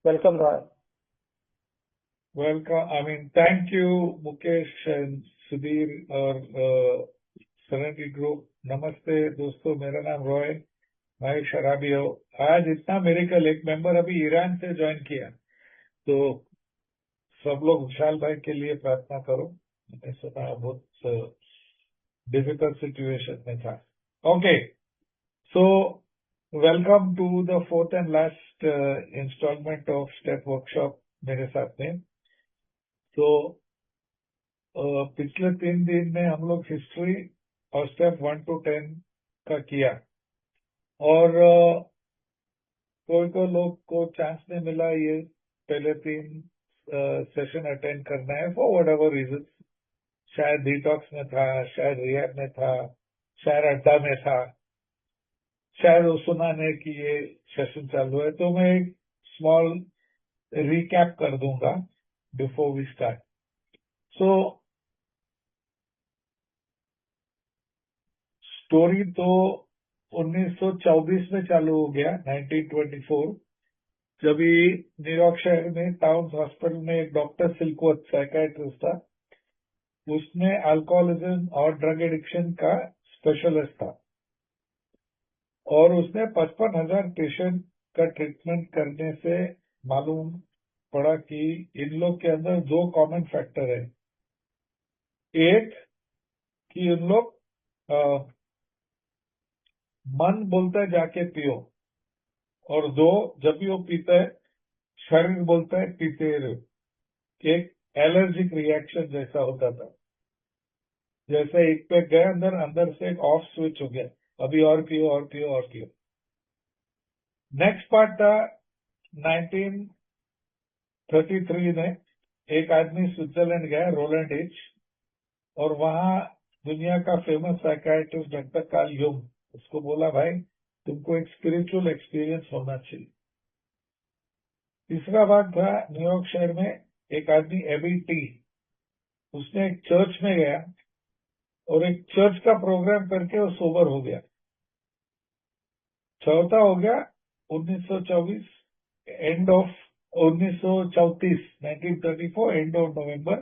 Welcome, Roy. Welcome. Thank you, Mukesh and Sudhir और Serenity Group. नमस्ते दोस्तों, मेरा नाम रॉय, मैं शराबी हूँ. आज इतना मेरिकल, एक मेंबर अभी ईरान से ज्वाइन किया, तो सब लोग विशाल भाई के लिए प्रार्थना करो. मैंने सुना बहुत डिफिकल्ट सिचुएशन में था. Okay, so welcome to the fourth and last installment of step workshop मेरे साथ में. तो पिछले 3 दिन में हम लोग हिस्ट्री और स्टेप 1 to 10 का किया, और कोई लोग को चांस नहीं मिला ये पहले 3 सेशन अटेंड करना है फॉर वट एवर रीजन. शायद डिटॉक्स में था, शायद रिहैब में था, शायद अड्डा में था, शायद वो सुना नहीं कि ये सेशन चालू है. तो मैं एक स्मॉल रिकैप कर दूंगा before we start. So story तो 1924 में चालू हो गया, 1924, जब न्यूयॉर्क शहर में टाउन्स हॉस्पिटल में एक डॉक्टर सिल्कवर्थ साइकाइट्रिस्ट था. उसने अल्कोहलिज्म और ड्रग एडिक्शन का स्पेशलिस्ट था, और उसने 55,000 पेशेंट का ट्रीटमेंट करने से मालूम पड़ा कि इन लोग के अंदर 2 कॉमन फैक्टर है. एक कि इन लोग मन बोलता है जाके पियो, और 2, जब भी वो पीता है शरीर बोलता है पीते रहो. एक एलर्जिक रिएक्शन जैसा होता था, जैसे एक पे गए अंदर अंदर से एक ऑफ स्विच हो गया, अभी और पियो और पियो और पियो. नेक्स्ट पार्ट था 1933 में. एक आदमी स्विट्जरलैंड गया, रोलैंड हिच, और वहां दुनिया का famous psychiatrist doctor Carl Jung उसको बोला, भाई तुमको एक स्पिरिचुअल एक्सपीरियंस होना चाहिए. तीसरा बात था न्यूयॉर्क शहर में एक आदमी एबी टी, उसने एक चर्च में गया और एक चर्च का प्रोग्राम करके वो सोबर हो गया. चौथा हो गया 1924, end of 1934, 1934 end of November.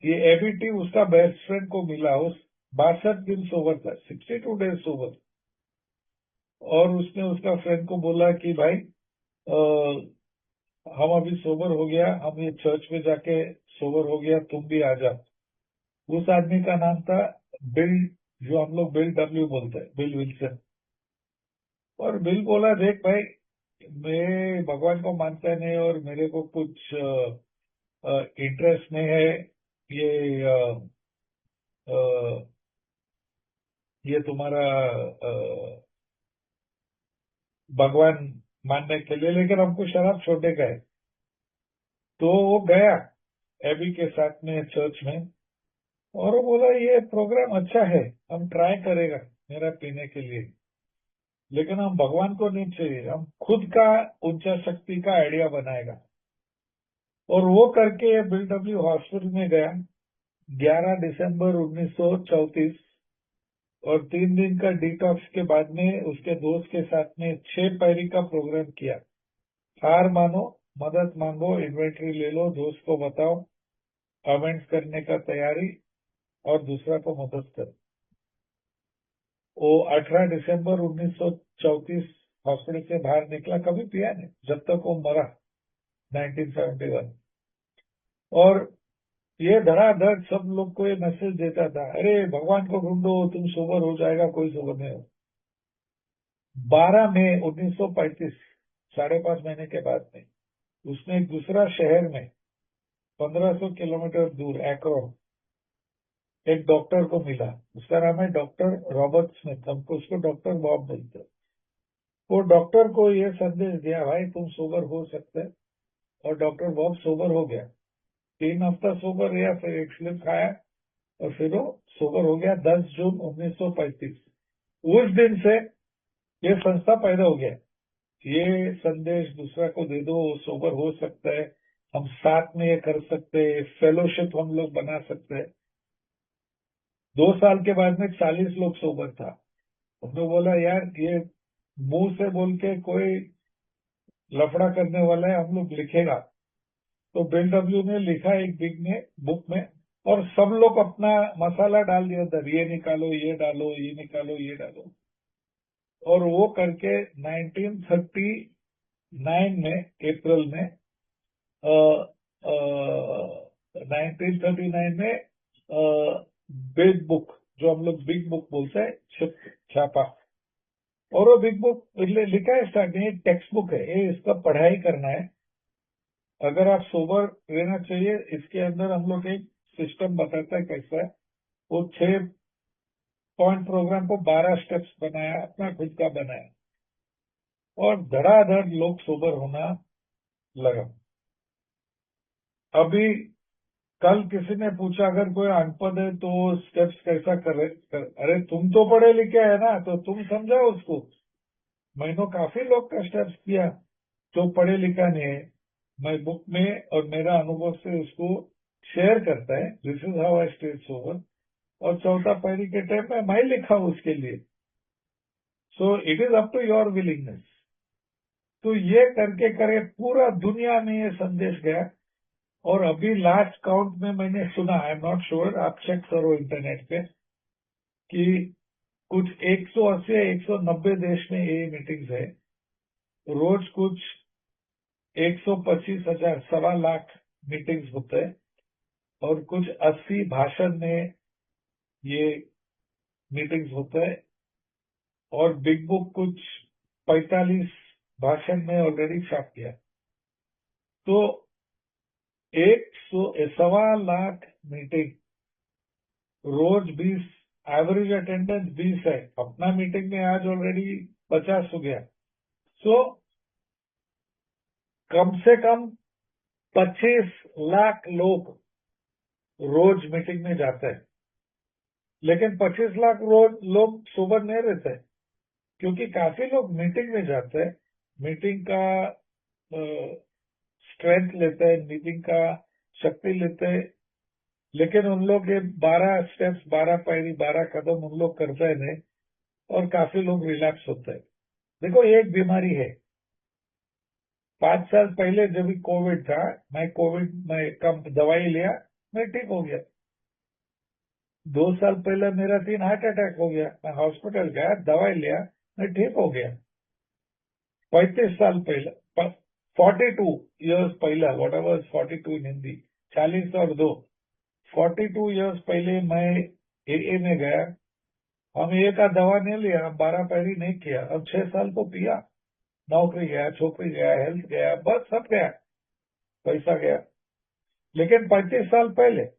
ये एबीटी उसका बेस्ट फ्रेंड को मिला, उस 62 दिन सोबर था, 62 डेज सोबर. और उसने उसका फ्रेंड को बोला कि भाई हम अभी सोबर हो गया, हम ये चर्च में जाके सोबर हो गया, तुम भी आ जाओ. उस आदमी का नाम था बिल, जो हम लोग बिल डब्ल्यू बोलते हैं, बिल विल्सन. और बिल बोला, देख भाई, मैं भगवान को मानता नहीं और मेरे को कुछ इंटरेस्ट नहीं है ये ये तुम्हारा भगवान मानने के लिए, लेकिन हमको शराब छोड़ने का है. तो वो गया एबी के साथ में चर्च में, और वो बोला ये प्रोग्राम अच्छा है, हम ट्राई करेगा मेरा पीने के लिए, लेकिन हम भगवान को नहीं चाहिए, हम खुद का ऊंचा शक्ति का आइडिया बनाएगा. और वो करके बिल डब्ल्यू हॉस्पिटल में गया 11 दिसंबर 1934, और 3 दिन का डिटॉक्स के बाद में उसके दोस्त के साथ में 6 पैरी का प्रोग्राम किया. हार मानो, मदद मांगो, इन्वेंट्री ले लो, दोस्त को बताओ, कमेंट्स करने का तैयारी, और दूसरा को मदद करो. वो 18 दिसंबर 1934 हॉस्पिटल से बाहर निकला, कभी पिया नहीं जब तक वो मरा 1971. और ये धड़ाधड़ सब लोग को ये मैसेज देता था, अरे भगवान को ढूंढो, तुम सोबर हो जाएगा, कोई सोबर नहीं हो. 12 मई 1935, 5.5 महीने के बाद में, उसने एक दूसरा शहर में 1500 किलोमीटर दूर एक्रोन एक डॉक्टर को मिला. उसका नाम है डॉक्टर रॉबर्ट स्मिथ, हमको उसको डॉक्टर बॉब बोलते हैं. वो डॉक्टर को ये संदेश दिया, भाई तुम सोबर हो सकते हैं. और डॉक्टर बॉब सोबर हो गया, 3 हफ्ता सोबर रहा, फिर एक स्लिप खाया, और फिर वो सोबर हो गया 10 जून 1935. उस दिन से ये संस्था पैदा हो गया. ये संदेश दूसरा को दे दो, सोबर हो सकता है, हम साथ में ये कर सकते हैं, फेलोशिप हम लोग बना सकते हैं. 2 साल के बाद में 40 लोग सोबर था. हमने बोला यार ये मुंह से बोल के कोई लफड़ा करने वाला है, हम लोग लिखेगा। तो बेन डब्ल्यू ने लिखा एक बिग में बुक में, और सब लोग अपना मसाला डाल दिया उधर, ये निकालो, ये डालो, ये निकालो, ये डालो। और वो करके 1939 में, अप्रैल में, 1939 में बिग बुक, जो हम लोग बिग बुक बोलते हैं, छापा। और वो बिग बुक लिखा है स्टार्टिंग, एक टेक्स्ट बुक है ये, इसका पढ़ाई करना है अगर आप सोबर रहना चाहिए। इसके अंदर हम लोग एक सिस्टम बताता है कैसा है। वो 6 पॉइंट प्रोग्राम को 12 स्टेप्स बनाया, अपना खुद का बनाया, और धड़ाधड़ लोग सोबर होना लगा। अभी कल किसी ने पूछा अगर कोई अनपढ़ है तो स्टेप्स कैसा अरे तुम तो पढ़े लिखे है ना, तो तुम समझाओ उसको। मैंने काफी लोग का स्टेप्स किया जो पढ़े लिखा नहीं है, मैं बुक में और मेरा अनुभव से उसको शेयर करता है, this is how I stay sober. और चौथा पहली के टाइम में मैं लिखा हूं उसके लिए। So it is up to your willingness. तो ये करके करे पूरा दुनिया में ये संदेश गया। और अभी लास्ट काउंट में मैंने सुना, आई एम नॉट श्योर, आप चेक करो इंटरनेट पे, कि कुछ 180 या 190 देश में ये मीटिंग्स है। रोज कुछ 125,000, 1.25 लाख मीटिंग्स होते हैं, और कुछ 80 भाषण में ये मीटिंग्स होते हैं। और बिग बुक कुछ 45 भाषण में ऑलरेडी छाप किया। तो 1.25 लाख मीटिंग, रोज 20, एवरेज अटेंडेंस 20 है। अपना मीटिंग में आज ऑलरेडी 50 हो गया। सो कम से कम 25 लाख लोग रोज मीटिंग में जाते हैं। लेकिन 25 लाख रोज लोग सोबर नहीं रहते, क्योंकि काफी लोग मीटिंग में जाते हैं, मीटिंग का स्ट्रेंथ लेते हैं, मीटिंग का शक्ति लेते हैं। लेकिन उन लोग ये 12 स्टेप्स, 12 पायरी, 12 कदम उन लोग करते हैं नहीं, और काफी लोग रिलैक्स होते हैं। देखो ये एक बीमारी है। 5 साल पहले जब भी कोविड था, मैं कोविड में कम दवाई लिया, मैं ठीक हो गया। 2 साल पहले मेरा 3 हार्ट अटैक हो गया, मैं हॉस्पिटल गया, दवाई लिया, मैं ठीक हो गया। 35 साल पहले, 42 years पहला, वॉट एवर 42 इन हिंदी, 40 और 2, 42 years पहले मैं AA में गया। हम ए का दवा नहीं लिया, 12 पैरी नहीं किया, अब 6 साल तो पिया। नौकरी गया, छोकरी गया, हेल्थ गया, बस सब गया, पैसा गया। लेकिन 35 साल पहले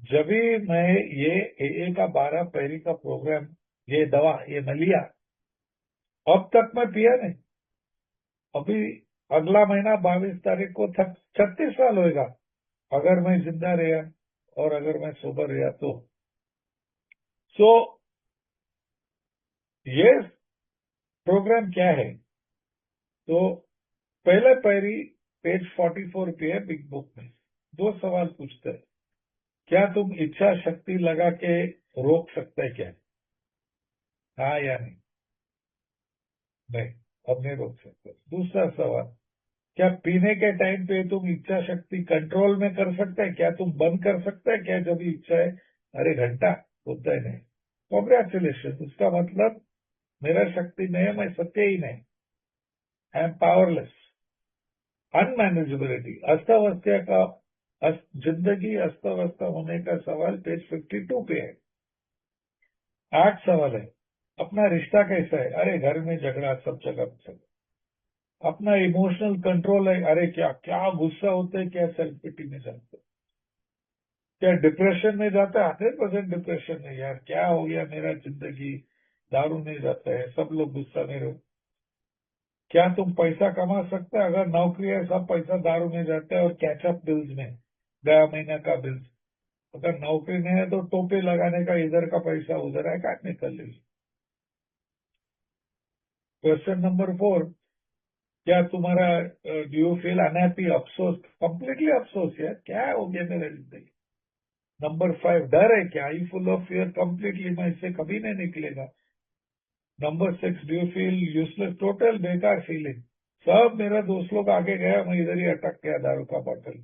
जब भी मैं ये AA का 12 पैरी का प्रोग्राम, ये दवा ये मैं लिया, अब तक मैं पिया नहीं। अभी अगला महीना 22 तारीख को 36 साल होगा, अगर मैं जिंदा रहा और अगर मैं सोबर रहा तो। सो ये प्रोग्राम क्या है? तो पहले पैरी पेज 44 पे है बिग बुक में। 2 सवाल पूछते हैं, क्या तुम इच्छा शक्ति लगा के रोक सकते हैं क्या? हाँ या नहीं? नहीं, अब नहीं रोक सकते। दूसरा सवाल, क्या पीने के टाइम पे तुम इच्छा शक्ति कंट्रोल में कर सकते हैं क्या? तुम बंद कर सकते हैं क्या जब भी इच्छा है? अरे घंटा होता है नहीं। कॉन्ग्रेचुलेशन, उसका मतलब मेरा शक्ति नहीं है, मैं सत्य ही नहीं, आई एम पावरलेस। अनमैनेजेबिलिटी, अस्तव्यस्त का जिंदगी अस्त व्यस्त होने का सवाल पेज 52 पे है। 8 सवाल है, अपना रिश्ता कैसा है? अरे घर में झगड़ा, सब जगह। अपना इमोशनल कंट्रोल है? अरे क्या क्या गुस्सा होता है, क्या सेल्फ पिटी में जाते हैं, क्या डिप्रेशन में जाता है? 100% डिप्रेशन में, यार क्या हो गया मेरा जिंदगी, दारू में जाता है, सब लोग गुस्सा में रहो। क्या तुम पैसा कमा सकते हैं? अगर नौकरी है, सब पैसा दारू में जाता है और कैचअप बिल्स में, गया महीना का बिल्स। अगर नौकरी नहीं है तो टोपे लगाने का, इधर का पैसा उधर है, काट निकल लीजिए। क्वेश्चन नंबर 4, क्या तुम्हारा डू यू फील अनहैप्पी, अफसोस, कंप्लीटली अफसोस, यार क्या हो गया मेरा जिंदगी? नंबर 5, डर है क्या? आई फुल ऑफ फियर कंप्लीटली, मैं इससे कभी नहीं निकलेगा। Number 6, do you feel useless, total बेकार फीलिंग, सब मेरा दोस्त लोग आगे गया, मैं इधर ही अटक गया दारू का bottle.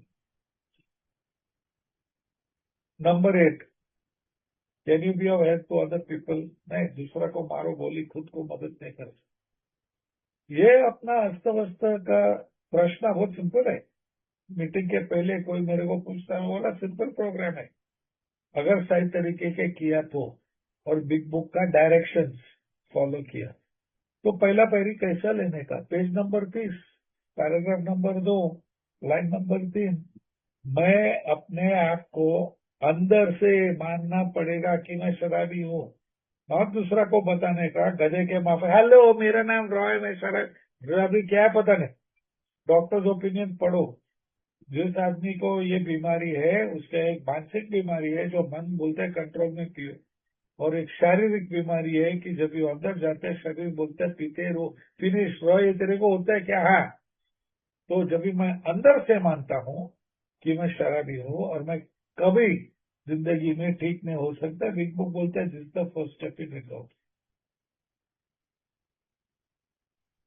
Number 8, can you be of help to other people? नहीं, दूसरा को मारो गोली, खुद को मदद नहीं कर सकते। ये अपना अस्त व्यस्त का प्रश्न बहुत सिंपल है। मीटिंग के पहले कोई मेरे को पूछता है, बोला सिंपल प्रोग्राम है, अगर सही तरीके के किया तो, और बिग बुक का डायरेक्शंस फॉलो किया तो पहला पैरी कैसा लेने का, page number 30, paragraph number 2, line number 3, मैं अपने आप को अंदर से मानना पड़ेगा कि मैं शराबी हूँ, और दूसरा को बताने का गधे के माफे, हेलो मेरा नाम रॉय, मैं शराबी क्या है पता नहीं, डॉक्टर्स ओपिनियन पढ़ो। जिस आदमी को ये बीमारी है उसका एक मानसिक बीमारी है जो मन बोलते हैं कंट्रोल में पिए, और एक शारीरिक बीमारी है कि जब ये अंदर जाते हैं शरीर बोलता है पीते रो, फिनिश रो, ये तेरे को होता है क्या? हाँ। तो जब भी मैं अंदर से मानता हूँ कि मैं शराबी हूँ और मैं कभी जिंदगी में ठीक नहीं हो सकता, बिग बुक बोलता है this the first step in recovery.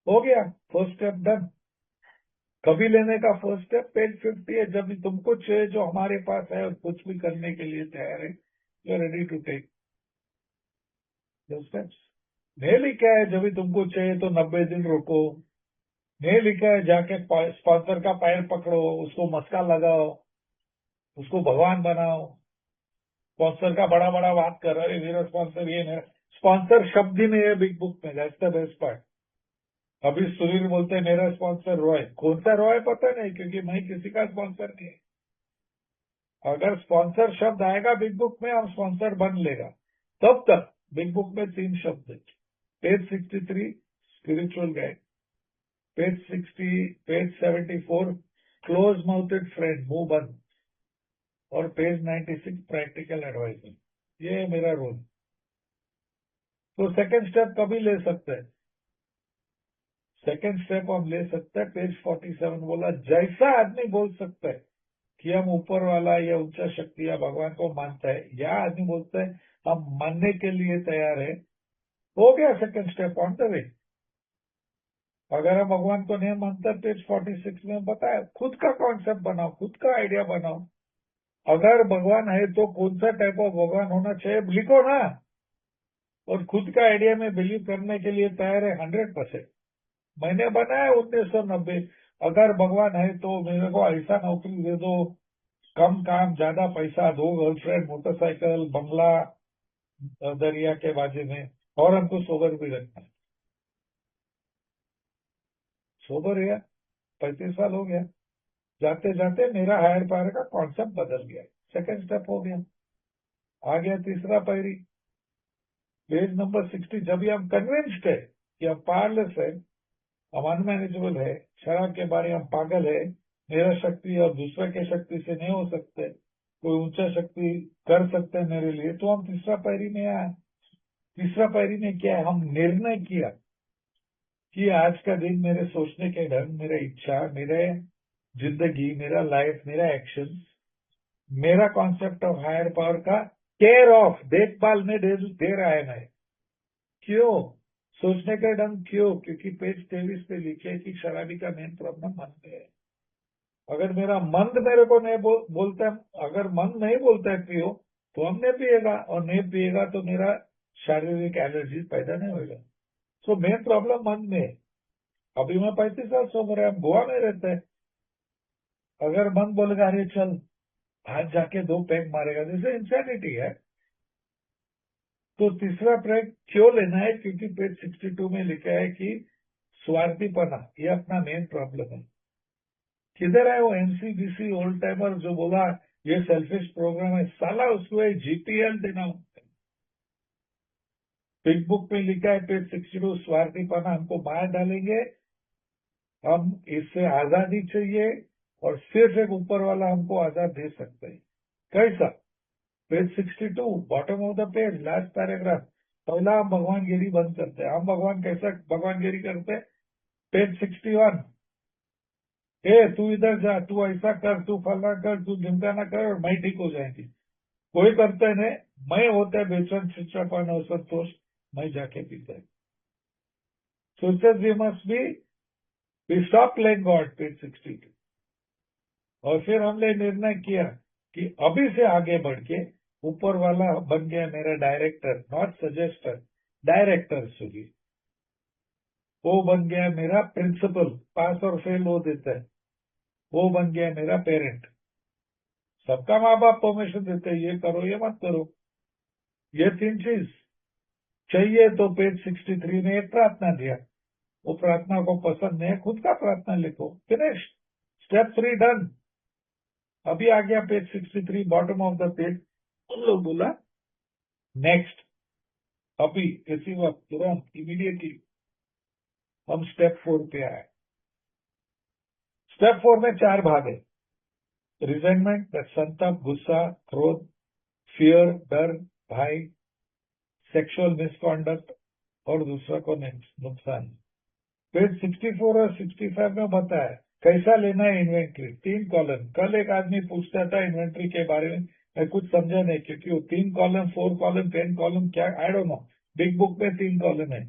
हो गया, फर्स्ट स्टेप डन। कभी लेने का फर्स्ट स्टेप पेज 50 है, जब भी तुम कुछ है जो हमारे पास है और कुछ भी करने के लिए तैयार है, you are ready to take the steps. नहीं लिखा है जब भी तुमको चाहिए तो 90 दिन रुको, नहीं लिखा है जाके स्पॉन्सर का पैर पकड़ो, उसको मस्का लगाओ, उसको भगवान बनाओ, स्पॉन्सर का बड़ा बड़ा बात कर, अरे मेरा स्पॉन्सर ये मेरा स्पॉन्सर शब्द ही नहीं है बिग बुक में, दैट्स द बेस्ट पार्ट। अभी सुनील बोलते हैं मेरा स्पॉन्सर रॉय, कौन सा रॉय पता नहीं, क्योंकि मैं किसी का स्पॉन्सर नहीं है। अगर स्पॉन्सर शब्द आएगा बिग बुक में, हम स्पॉन्सर बन लेगा। तब तक बिग बुक में 3 शब्द है, page 63 spiritual guide, page 74 close mouthed friend मुंह बंद, और पेज 96 प्रैक्टिकल एडवाइजर। ये है मेरा रोल। तो सेकंड स्टेप कभी ले सकते हैं, सेकंड स्टेप हम ले सकते हैं, पेज 47 बोला जैसा आदमी बोल सकता है कि हम ऊपर वाला या उच्च शक्ति या भगवान को मानता है, या आदमी बोलता है हम मानने के लिए तैयार है, हो गया second step on the way. अगर हम भगवान को नहीं मानते, पेज 46 में बताया, खुद का कॉन्सेप्ट बनाओ, खुद का आइडिया बनाओ। अगर भगवान है तो कौन सा टाइप ऑफ भगवान होना चाहिए लिखो ना, और खुद का आइडिया में बिलीव करने के लिए तैयार है 100%। मैंने बनाया 1990, अगर भगवान है तो मेरे को ऐसा नौकरी दे दो, कम काम ज्यादा पैसा, 2 गर्लफ्रेंड, मोटरसाइकिल, बंगला दरिया के बाजू में, और हमको सोबर भी रखना है। सोबर है, 35 साल हो गया, जाते जाते मेरा हायर पावर का कॉन्सेप्ट बदल गया, सेकंड स्टेप हो गया। आ गया तीसरा पैरी, पेज नंबर 60, जब भी हम कन्विंस्ड है कि हम पावरलेस है, हम अनमैनेजेबल है, शराब के बारे में हम पागल है, मेरा शक्ति और दूसरे के शक्ति से नहीं हो सकते, कोई ऊंचा शक्ति कर सकते हैं मेरे लिए, तो हम तीसरा पैरी में आए। तीसरा पैरी में क्या है, हम निर्णय किया कि आज का दिन मेरे सोचने के ढंग, मेरा इच्छा, मेरे जिंदगी, मेरा लाइफ, मेरा एक्शन, मेरा कॉन्सेप्ट ऑफ हायर पावर का केयर ऑफ, देखभाल में दे रहा है मैं। क्यों? सोचने का ढंग क्यों? क्योंकि पेज 23 पे लिखे है कि शराबी का मेन प्रॉब्लम मन में है। अगर मेरा मन मेरे को नहीं बोलता है, अगर मन नहीं बोलता है पियो, तो हम नहीं पिएगा, और नहीं पिएगा तो मेरा शारीरिक एलर्जी पैदा नहीं होगा। सो मेन प्रॉब्लम मन में है। अभी मैं 35 साल से उम्र है, हम गोवा में रहते हैं, अगर मन बोलेगा अरे चल आज जाके 2 पैग मारेगा, जैसे इंसैनिटी है। तो तीसरा पैग क्यों लेना है? क्योंकि पेज 62 में लिखा है कि स्वार्थीपना ये अपना मेन प्रॉब्लम है। किधर है वो एमसीबीसी ओल्ड टाइमर जो बोला ये सेल्फिश प्रोग्राम है, साला उसको एक जीपीएल देना होता है। बिग बुक में लिखा है पेज 62, स्वार्थीपना हमको बाहर डालेंगे, हम इससे आजादी चाहिए, और सिर्फ एक ऊपर वाला हमको आजाद दे सकते हैं। कैसा? Page 62 bottom of the page last paragraph, पहला हम भगवानगिरी बंद करते हैं। हम भगवान कैसा भगवानगिरी करते हैं? पेज 61, ए तू इधर जा, तू ऐसा कर, तू फला कर, तू ढिमकाना कर और मैं ठीक हो जाएंगी। कोई करते नहीं, मैं होता है बेचैन, चिड़चिड़ापन और संतोष, मैं जाके पीता है। सोचते we must be we stop playing God page 62। और फिर हमने निर्णय किया कि अभी से आगे बढ़ के ऊपर वाला बन गया मेरा डायरेक्टर, नॉट सजेस्टर, डायरेक्टर सुधी। वो बन गया मेरा प्रिंसिपल, पास और फेल वो देता है। वो बन गया मेरा पेरेंट। सबका माँ बाप परमिशन देते हैं, ये करो ये मत करो। ये 3 चीज चाहिए तो पेज 63 में एक प्रार्थना दिया। वो प्रार्थना को पसंद है, खुद का प्रार्थना लिखो, फिनिश, स्टेप 3 डन। अभी आ गया page 63, bottom of the page. उन लोग बोला नेक्स्ट, अभी इसी वक्त तुरंत इमीडिएटली हम स्टेप 4 पे आए। स्टेप 4 में 4 भाग है। रिजेंटमेंट, संताप, गुस्सा, क्रोध, फियर, डर, भय, सेक्सुअल मिसकॉन्डक्ट और दूसरा को नुकसान। पेज 64 और 65 में बताया कैसा लेना है इन्वेंट्री। 3 कॉलम। कल एक आदमी पूछता था इन्वेंट्री के बारे में, मैं कुछ समझा नहीं क्योंकि वो 3 कॉलम, 4 कॉलम, 10 कॉलम क्या, आई डोंट नो। बिग बुक में 3 कॉलम है।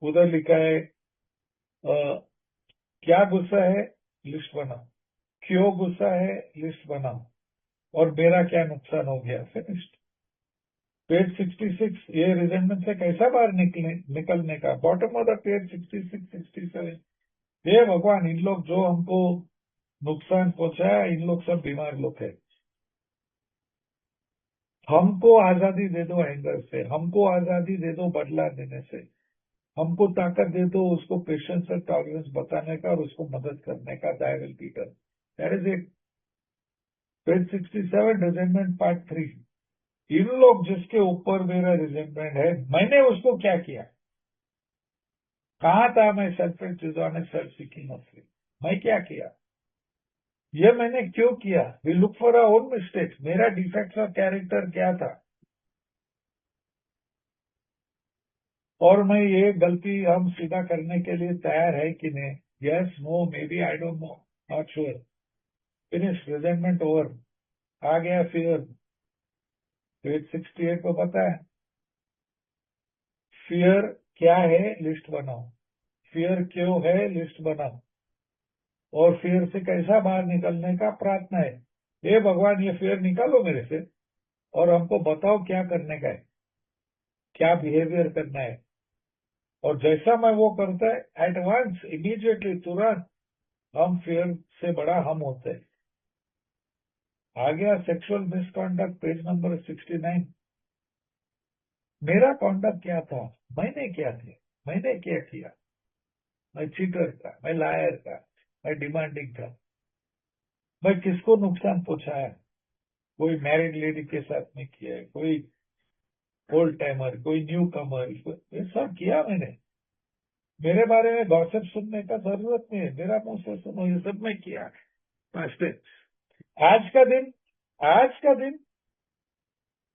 उधर लिखा है क्या गुस्सा है, लिस्ट बनाओ। क्यों गुस्सा है, लिस्ट बनाओ। और मेरा क्या नुकसान हो गया, फिनिश्ड। पेज 66, ये रिजेंटमेंट से कैसा बाहर निकलने का। Bottom of the page 66, 67। हे भगवान, इन लोग जो हमको नुकसान पहुंचाया, इन लोग सब बीमार लोग हैं। हमको आजादी दे दो एंगर से, हमको आजादी दे दो बदला देने से, हमको ताकत दे दो उसको पेशेंस और टॉलरेंस बताने का और उसको मदद करने का। Diarrhoeal Peter, that is it. Page 67, resentment part 3। इन लोग जिसके ऊपर मेरा रिजेंटमेंट है, मैंने उसको क्या किया, कहा था मैं self designer, self seeking of free, मैं क्या किया, ये मैंने क्यों किया। We look for our own mistakes. मेरा डिफेक्ट्स ऑफ कैरेक्टर क्या था, और मैं ये गलती हम सीधा करने के लिए तैयार है कि नहीं। Yes, no, maybe, I don't know, not sure. Finish, resentment over. आ गया फियर। पेज 68 को पता है फियर क्या है, लिस्ट बनाओ। फियर क्यों है, लिस्ट बनाओ। और फियर से कैसा बाहर निकलने का प्रार्थना है। हे भगवान, ये फियर निकालो मेरे से और हमको बताओ क्या करने का है, क्या बिहेवियर करना है। और जैसा मैं वो करता है, एट वंस, इमीडिएटली, तुरंत हम फियर से बड़ा हम होते हैं। आ गया सेक्सुअल मिसकॉन्डक्ट, पेज नंबर 69। मेरा कॉन्डक्ट क्या था, मैंने क्या किया, मैंने क्या किया। मैं चीटर था, मैं लायर था, मैं डिमांडिंग था। मैं किसको नुकसान पहुंचाया। कोई मैरिड लेडी के साथ में किया है, कोई ओल्ड टाइमर, कोई न्यू कमर, ये सब किया मैंने। मेरे बारे में गॉसिप सुनने का जरूरत नहीं है, मेरा मुंह से सुनो, ये सब मैं किया। Past tense. आज का दिन, आज का दिन,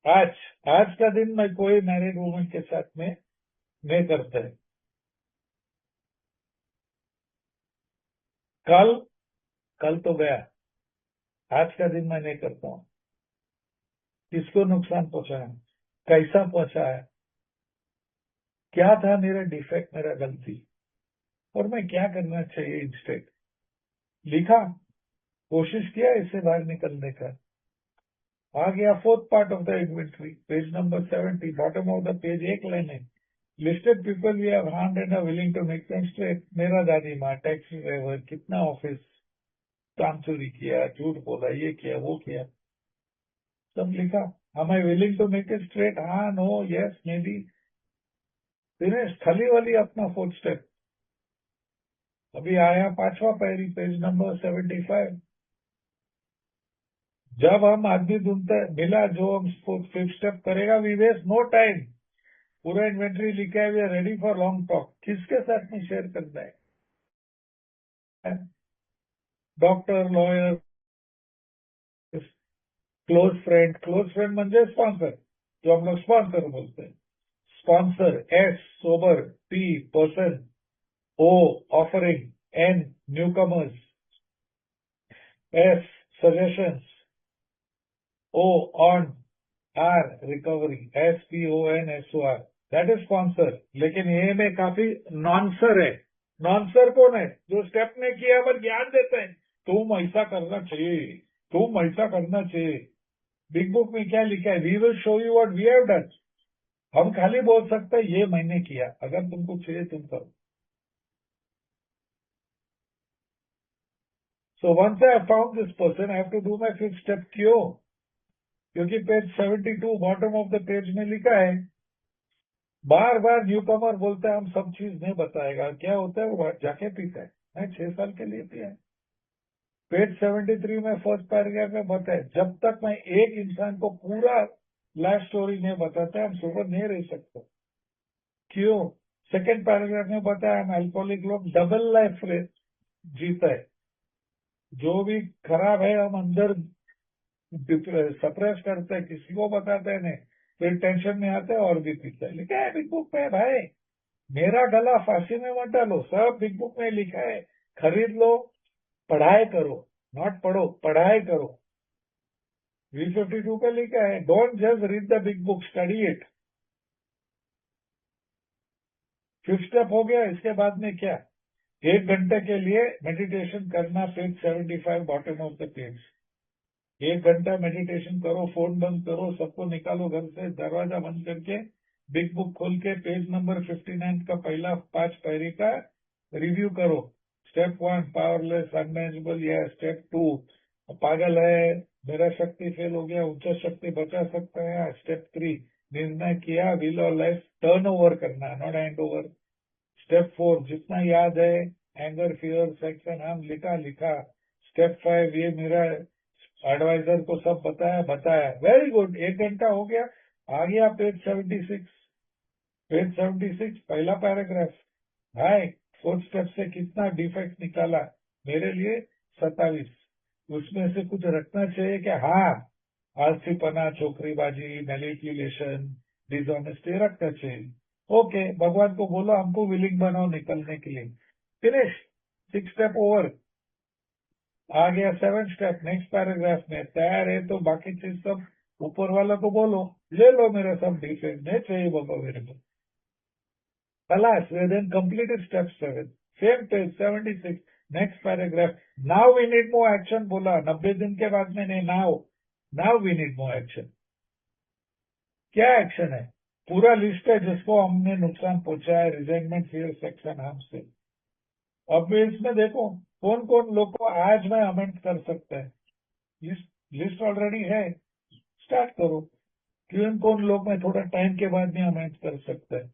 आज आज का दिन मैं कोई मैरिड वुमन के साथ में नहीं करता है। कल, कल तो गया, आज का दिन मैं नहीं करता हूँ। किसको नुकसान पहुंचाया, कैसा पहुंचाया, क्या था मेरा डिफेक्ट, मेरा गलती, और मैं क्या करना चाहिए इंस्टेड। लिखा, कोशिश किया इससे बाहर निकलने का। आ गया fourth part of the inventory, page number 70, bottom of the page, एक लाइन है। Listed people we have hard and are willing to make them straight. मेरा दादी माँ, टैक्सी ड्राइवर, कितना ऑफिस काम चोरी किया, झूठ बोला, ये किया, वो किया, सब लिखा। am I willing to make it straight, हाँ, no, yes, maybe. Finish, थली वाली अपना 4th स्टेप। अभी आया 5वां पैरी, पेज नंबर 75। जब हम आदमी ढूंढते मिला जो हम 5th स्टेप करेगा, वी वेस्ट नो टाइम। पूरा इन्वेंट्री लिखा है, we are ready for long talk. किसके साथ में शेयर करना है, डॉक्टर, लॉयर, क्लोज फ्रेंड म्हणजे स्पॉन्सर, जो हम लोग स्पॉन्सर बोलते हैं। Sponsor, S, sober, P, person, O, offering, N, newcomers, S, suggestions, O, on, R, recovery, SPONSOR, that is sponsor. लेकिन ये में काफी नॉनसर है, नॉन्सर कौन है? जो स्टेप ने किया पर ज्ञान देते हैं, तुम ऐसा करना चाहिए, तुम ऐसा करना चाहिए। बिग बुक में क्या लिखा है? We will show you what we have done. हम खाली बोल सकते हैं ये मैंने किया, अगर तुमको चाहिए तुम करो। So once I found this person, I have to do my 5th step. क्यों? क्योंकि page 72 bottom of the page में लिखा है, बार बार न्यू कमर बोलता है हम सब चीज नहीं बताएगा, क्या होता है वो जाके पीता है। मैं 6 साल के लिए पिया है। पेज 73 में फर्स्ट पैराग्राफ में बताया, जब तक मैं एक इंसान को पूरा लाइफ स्टोरी नहीं बताता हम सुबह नहीं रह सकते। क्यों? सेकेंड पैराग्राफ में बताया हम अल्कोहलिक लोग डबल लाइफ जीता है। जो भी खराब है हम अंदर सप्रेस करते हैं, किसी को बताते हैं नहीं, फिर टेंशन में आते हैं और भी पीते हैं। लिखा है बिग बुक में भाई, मेरा गला फांसी में मत डालो, सब बिग बुक में लिखा है। खरीद लो, पढ़ाई करो, नॉट पढ़ो, पढ़ाई करो। V52 का लिखा है, don't just read the big book, study it. 5th step हो गया। इसके बाद में क्या? 1 घंटे के लिए मेडिटेशन करना, page 75 bottom of the page. 1 घंटा मेडिटेशन करो, फोन बंद करो, सबको निकालो घर से, दरवाजा बंद करके बिग बुक खोल के पेज नंबर 59 का पहला 5 पैरी का रिव्यू करो। स्टेप 1 पावरलेस अनमैनेजेबल, या स्टेप 2 पागल है, मेरा शक्ति फेल हो गया, उच्च शक्ति बचा सकता है। स्टेप 3 निर्णय किया, विल और लाइफ टर्न ओवर करना, नॉट हैंड ओवर। स्टेप 4 जितना याद है, anger fear sex and harm लिखा लिखा। स्टेप 5 ये मेरा एडवाइजर को सब बताया बताया। वेरी गुड, 1 घंटा हो गया। आ गया पेज 76। पेज 76 पहला पैराग्राफ। भाई 4th स्टेप से कितना डिफेक्ट निकाला? मेरे लिए 27। उसमें से कुछ रखना चाहिए कि हाँ, आलसीपना, छोकरीबाजी, मैनिपुलेशन, डिसऑनेस्टी रखना चाहिए। ओके, भगवान को बोलो हमको विलिंग बनाओ निकलने के लिए। Finish, 6 step over. आ गया 7th स्टेप, नेक्स्ट पैराग्राफ में। तैयार है तो बाकी चीज सब ऊपर वाला को बोलो, ले लो मेरा सब डिफेक्ट, नहीं चाहिए बाबा मेरे को। खलास, then completed step 7, same page 76, next paragraph. Now we need more action बोला, 90 दिन के बाद में नहीं, now we need more action. क्या एक्शन है? पूरा लिस्ट है जिसको हमने नुकसान पहुंचा है, रिजाइनमेंट, फियर, सेक्शन हमसे। अब इसमें देखो कौन कौन लोग को आज में अमेंड कर सकते हैं। लिस्ट ऑलरेडी है, स्टार्ट करो। क्यों कौन लोग में थोड़ा टाइम के बाद में अमेंड कर सकते हैं।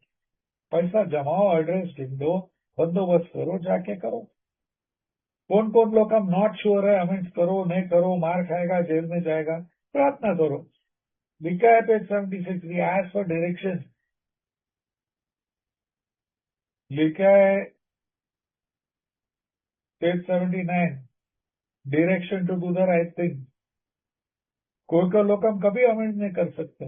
पैसा जमाओ, एड्रेस ढूंढो, बंदोबस्त करो, जाके करो। कौन कौन लोग हम नॉट श्योर है, अमेंड करो नहीं करो, मार खाएगा, जेल में जाएगा, प्रार्थना करो। लिखा है page 76, we ask for direction. लिखा है page 79, direction to do the right thing. कोई को लोग हम कभी अमेंड नहीं कर सकते।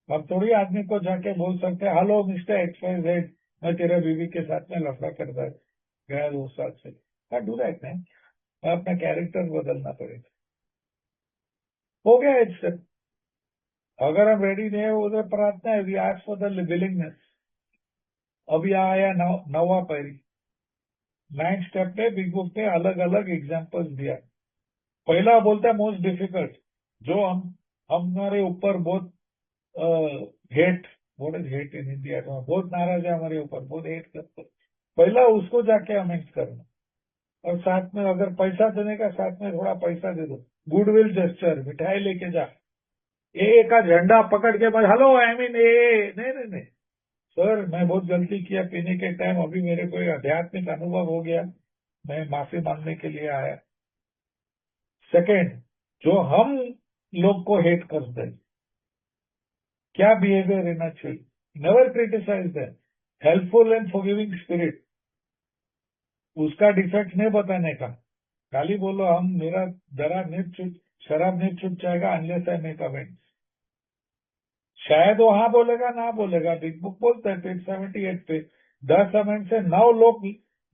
अब थोड़ी आदमी को जाके बोल सकते हैं, हेलो मिस्टर XYZ, मैं तेरे बीवी के साथ में लफड़ा करता गया 2 साल से। डू दैट नहीं, अपना कैरेक्टर बदलना पड़ेगा। हो गया इससे। अगर हम रेडी नहीं है, उधर प्रार्थना है, we ask for the willingness. अभी आया नवा पैरी। 9th स्टेप पे बिग बुक ने अलग अलग एग्जाम्पल्स दिया। पहला बोलता है मोस्ट डिफिकल्ट, जो हम हमारे ऊपर बहुत hate, what is hate in India, बहुत नाराज है हमारे ऊपर, बहुत हेट करते हैं। पहला उसको जाके अमेंड करना, और साथ में अगर पैसा देने का, साथ में थोड़ा पैसा दे दो, गुडविल जेस्चर, मिठाई लेके जा। ए का झंडा पकड़ के बस हेलो आई मीन ए, नहीं नहीं नहीं सर, मैं बहुत गलती किया पीने के टाइम, अभी मेरे को आध्यात्मिक अनुभव हो गया, मैं माफी मांगने के लिए आया। सेकंड, जो हम लोग को हेट करते हैं, क्या बिहेवियर रहना चाहिए? Never criticise them, helpful and forgiving spirit. उसका डिफेक्ट नहीं बताने का, खाली बोलो हम, मेरा जरा नहीं छूट, शराब नहीं छूट जाएगा अनलेस आई मेक अमेंड्स। शायद वो हाँ बोलेगा ना बोलेगा, बिग बुक बोलता है पेज 78 पे 10 अमेंड से 9 लोग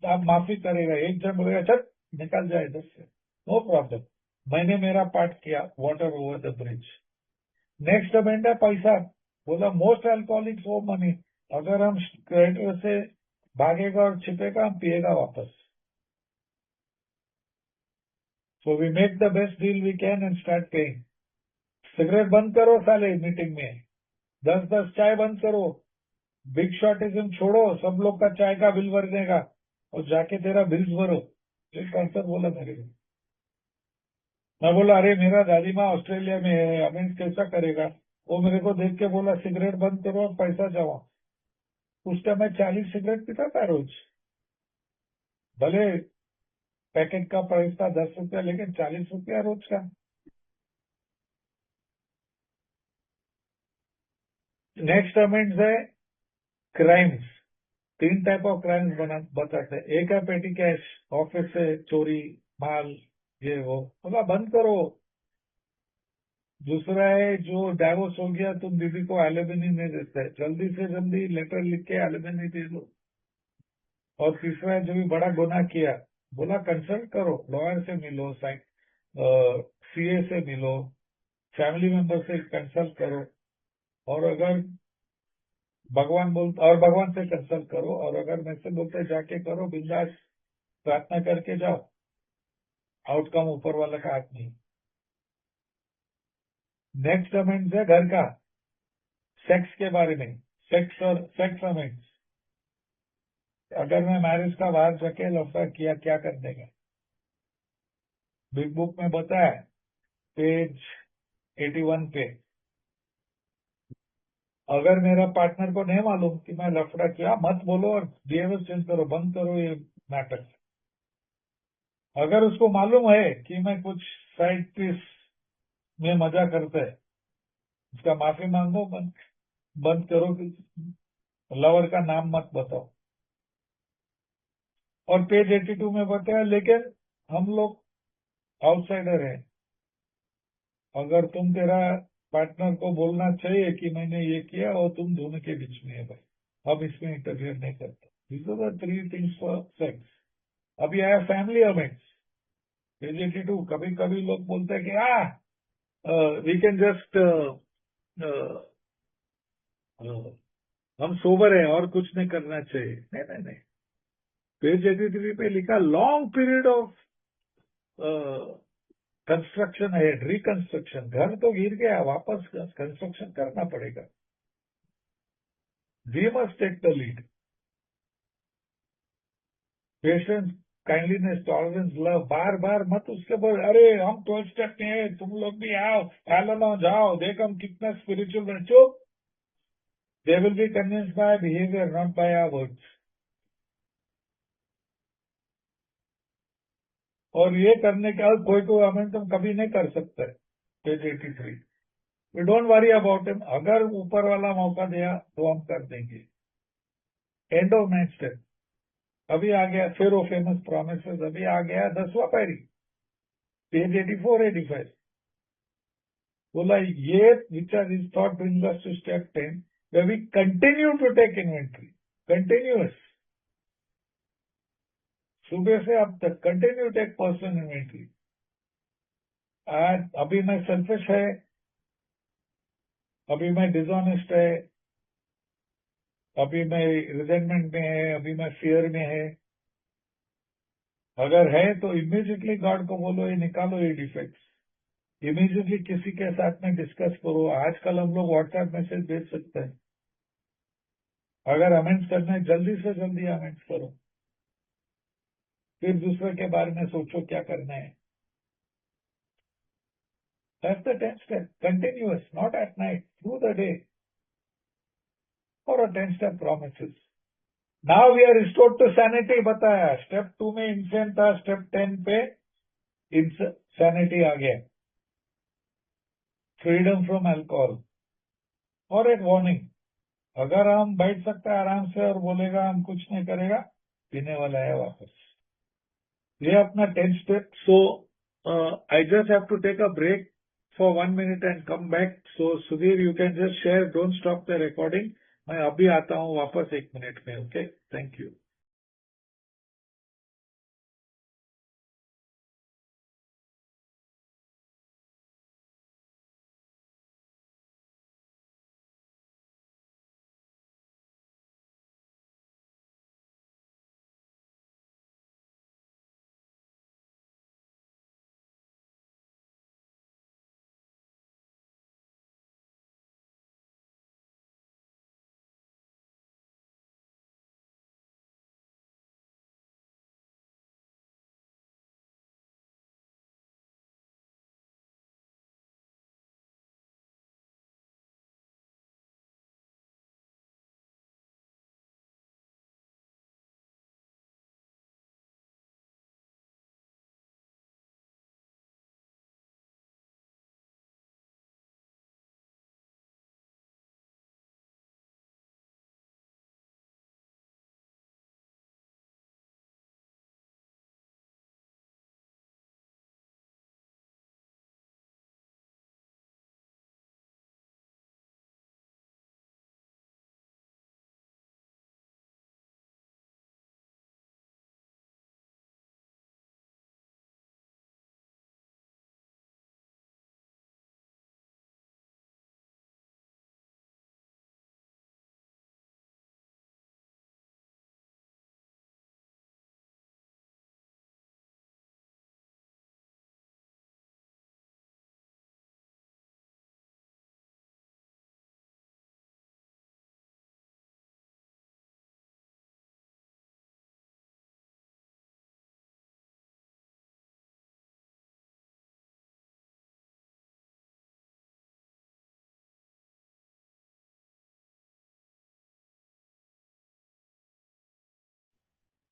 आप माफी करेगा, एक जन बोलेगा चल निकल जाए इधर से, नो प्रॉब्लम, मैंने मेरा पार्ट किया, water over the bridge. Next amend है पैसा, बोला मोस्ट अल्कोहलिक्स वो मनी। अगर हम क्रेडिटर से भागेगा और छिपेगा, पिएगा वापस। So we make the best deal we can and start paying. Cigarette बंद करो साले मीटिंग में, 10-10 चाय बंद करो, बिग शॉटिज्म छोड़ो, सब लोग का चाय का बिल भर देगा और जाके तेरा बिल्स भरो। एक कॉन्सेप्ट बोला मेरे को। मैं बोला अरे मेरा दादी माँ ऑस्ट्रेलिया में है, अमीन कैसा करेगा? वो मेरे को देख के बोला सिगरेट बंद करो और पैसा जमा। उस टाइम मैं 40 सिगरेट पीता था रोज। भले पैकेट का प्राइस था 10 रुपया, लेकिन 40 रुपया रोज का। नेक्स्ट अमेंड है क्राइम्स। 3 टाइप ऑफ क्राइम्स बताते हैं। एक है पेटी कैश, ऑफिस से चोरी, माल, ये वो, बोला बंद करो। दूसरा है जो डाइवोर्स हो गया, तुम बीवी को एलिमनी नहीं देते, जल्दी से जल्दी लेटर लिख के एलिमनी दे दो। और तीसरा है जो भी बड़ा गुनाह किया, बोला कंसल्ट करो, लॉयर से मिलो, सीए से मिलो, फैमिली मेंबर से कंसल्ट करो, और अगर भगवान से कंसल्ट करो, और अगर मैं से बोलते जाके करो, बिंदास प्रार्थना करके जाओ, आउटकम ऊपर वाला का हाथ नहीं। नेक्स्ट अमेंड है घर का, सेक्स के बारे में, सेक्स अमेंड। अगर मैं मैरिज का बाहर जाके लफड़ा किया, क्या कर देगा? बिग बुक में बताया, पेज 81 पे, अगर मेरा पार्टनर को नहीं मालूम कि मैं लफड़ा किया, मत बोलो और बिहेवियर चेंज करो, बंद करो ये नाटक। अगर उसको मालूम है कि मैं कुछ साइड पीस में मजा करता है, उसका माफी मांगो, बंद करो, लवर का नाम मत बताओ। और पेज 82 में बताया, लेकिन हम लोग आउटसाइडर हैं, अगर तुम तेरा पार्टनर को बोलना चाहिए कि मैंने ये किया, और तुम दोनों के बीच में है भाई, अब इसमें इंटरफियर नहीं करते। These are the 3 things for sex. अभी आया फैमिली अमेंड्स, पेज 82। कभी कभी लोग बोलते हैं कि वी कैन जस्ट, हम सोबर हैं और कुछ नहीं करना चाहिए। नहीं नहीं नहीं, पेज 83 पे लिखा, लॉन्ग पीरियड ऑफ कंस्ट्रक्शन है, रिकंस्ट्रक्शन। घर तो गिर गया, वापस कंस्ट्रक्शन करना पड़ेगा। We must take the lead. Patience, kindliness, tolerance, love. बार बार मत उसके बोल, अरे हम 12 स्टेप में है, तुम लोग भी आओ, एलो जाओ, देख हम कितना स्पिरिचुअल बन। चुप। They will be convinced by behaviour, not by our words. और ये करने के बाद कोई को हमें तुम कभी नहीं कर सकते। Page 83। We don't worry about him, अगर ऊपर वाला मौका दिया तो हम कर देंगे। End of 9 step. अभी आ गया फिर वो फेमस प्रोमिस, अभी आ गया 10वां पैरी, पेज 84-85। बोला ये which are is thought brings us to step 10, where we continue to take inventory, continuous, सुबह से अब तक कंटिन्यू टेक पर्सनल इन्वेंट्री। आज अभी मैं सेल्फिश है, अभी मैं डिसऑनेस्ट है, अभी मैं रिजेंटमेंट में है, अभी मैं फियर में है। अगर है तो इमीडिएटली गॉड को बोलो, ये निकालो ये डिफेक्ट्स। इमीडिएटली किसी के साथ में डिस्कस करो। आजकल हम लोग व्हाट्सएप मैसेज भेज सकते हैं। अगर अमेंड्स करना है, जल्दी से जल्दी अमेंड्स करो, फिर दूसरे के बारे में सोचो क्या करना है। That's the 10 step, continuous, not at night, through the day, और 10 step promises. Now we are restored to sanity बताया। स्टेप 2 में इंसेंट था, स्टेप 10 पे सैनिटी आ गया, फ्रीडम फ्रॉम अल्कोहल। और एक वार्निंग, अगर हम बैठ सकते हैं आराम से और बोलेगा हम कुछ नहीं करेगा, पीने वाला है वापस। ये अपना 10 step. So I just have to take a break for 1 minute and come back. So Sudhir, you can just share, don't stop the recording. मैं अभी आता हूँ वापस 1 minute में। Okay, thank you.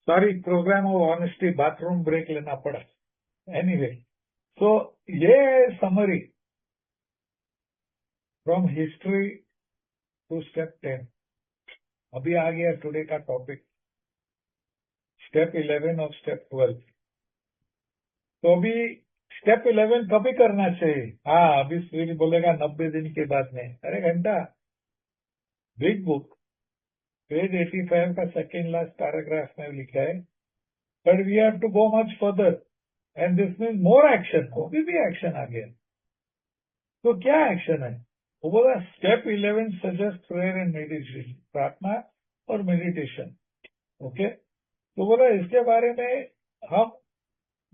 Sorry, programme of honesty, bathroom break लेना पड़ा। Anyway, तो ये summary from history to step 10। अभी आ गया टुडे का टॉपिक, स्टेप 11 और स्टेप 12। तो अभी स्टेप 11 कभी करना चाहिए? हाँ, अभी स्क्रीन बोलेगा 90 दिन के बाद में। अरे घंटा, बिग बुक पेज 85 का सेकेंड लास्ट पैराग्राफ में लिखा है, but we have to go much further and this means more action. अभी भी एक्शन आ गया। तो क्या एक्शन है? वो बोला step 11 suggest prayer and meditation, प्रार्थना और मेडिटेशन। ओके, तो बोला इसके बारे में हम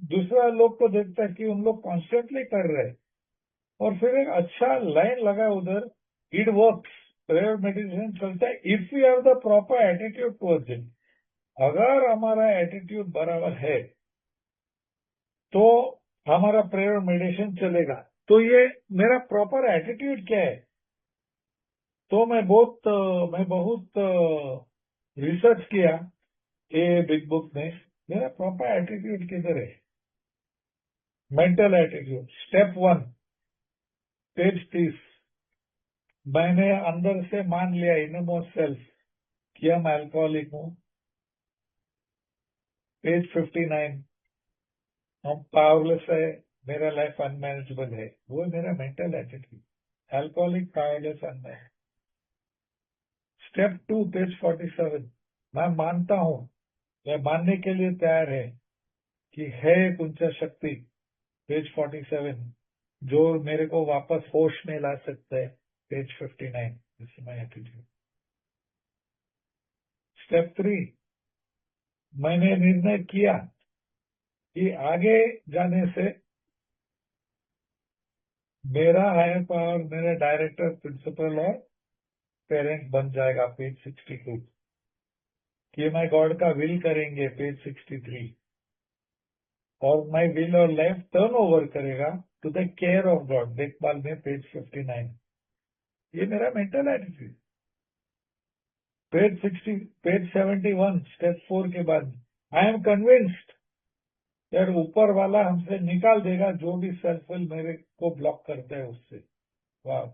दूसरा लोग को देखते हैं कि उन लोग कॉन्स्टेंटली कर रहे हैं, और फिर एक अच्छा लाइन लगा उधर, इट वर्क्स, प्रेयर मेडिटेशन चलता है if you have the proper attitude towards it. अगर हमारा एटीट्यूड बराबर है तो हमारा प्रेयर मेडिटेशन चलेगा। तो ये मेरा प्रॉपर एटीट्यूड क्या है? तो मैं बहुत रिसर्च किया ये बिग बुक में, मेरा प्रॉपर एटीट्यूड किधर है? Mental attitude, step 1, page 30। मैंने अंदर से मान लिया, इनमोस्ट सेल्फ, कि हम अल्कोहलिक हूं। पेज 59, हम पावरलेस है, मेरा लाइफ अनमैनेजेबल है। वो है मेरा mental attitude, alcoholic, powerless, unmanageable. Step 2, page 47, मैं मानता हूं, मैं मानने के लिए तैयार है कि है एक ऊंचा शक्ति, पेज 47, जो मेरे को वापस होश में ला सकता है, page 59। This is my attitude. Step 3, मैंने निर्णय किया कि आगे जाने से मेरा हायर पावर मेरा डायरेक्टर, प्रिंसिपल और पेरेंट बन जाएगा, पेज 62। कि मैं गॉड का विल करेंगे, पेज 63। और माई विल और लाइफ टर्न ओवर करेगा to the care of God, देखभाल में, पेज 59। ये मेरा मेंटल एटीट्यूड। पेज 71, स्टेप 4 के बाद, आई एम कन्विंस्ड यार ऊपर वाला हमसे निकाल देगा जो भी सेल्फ विल मेरे को ब्लॉक करता है उससे। वाह।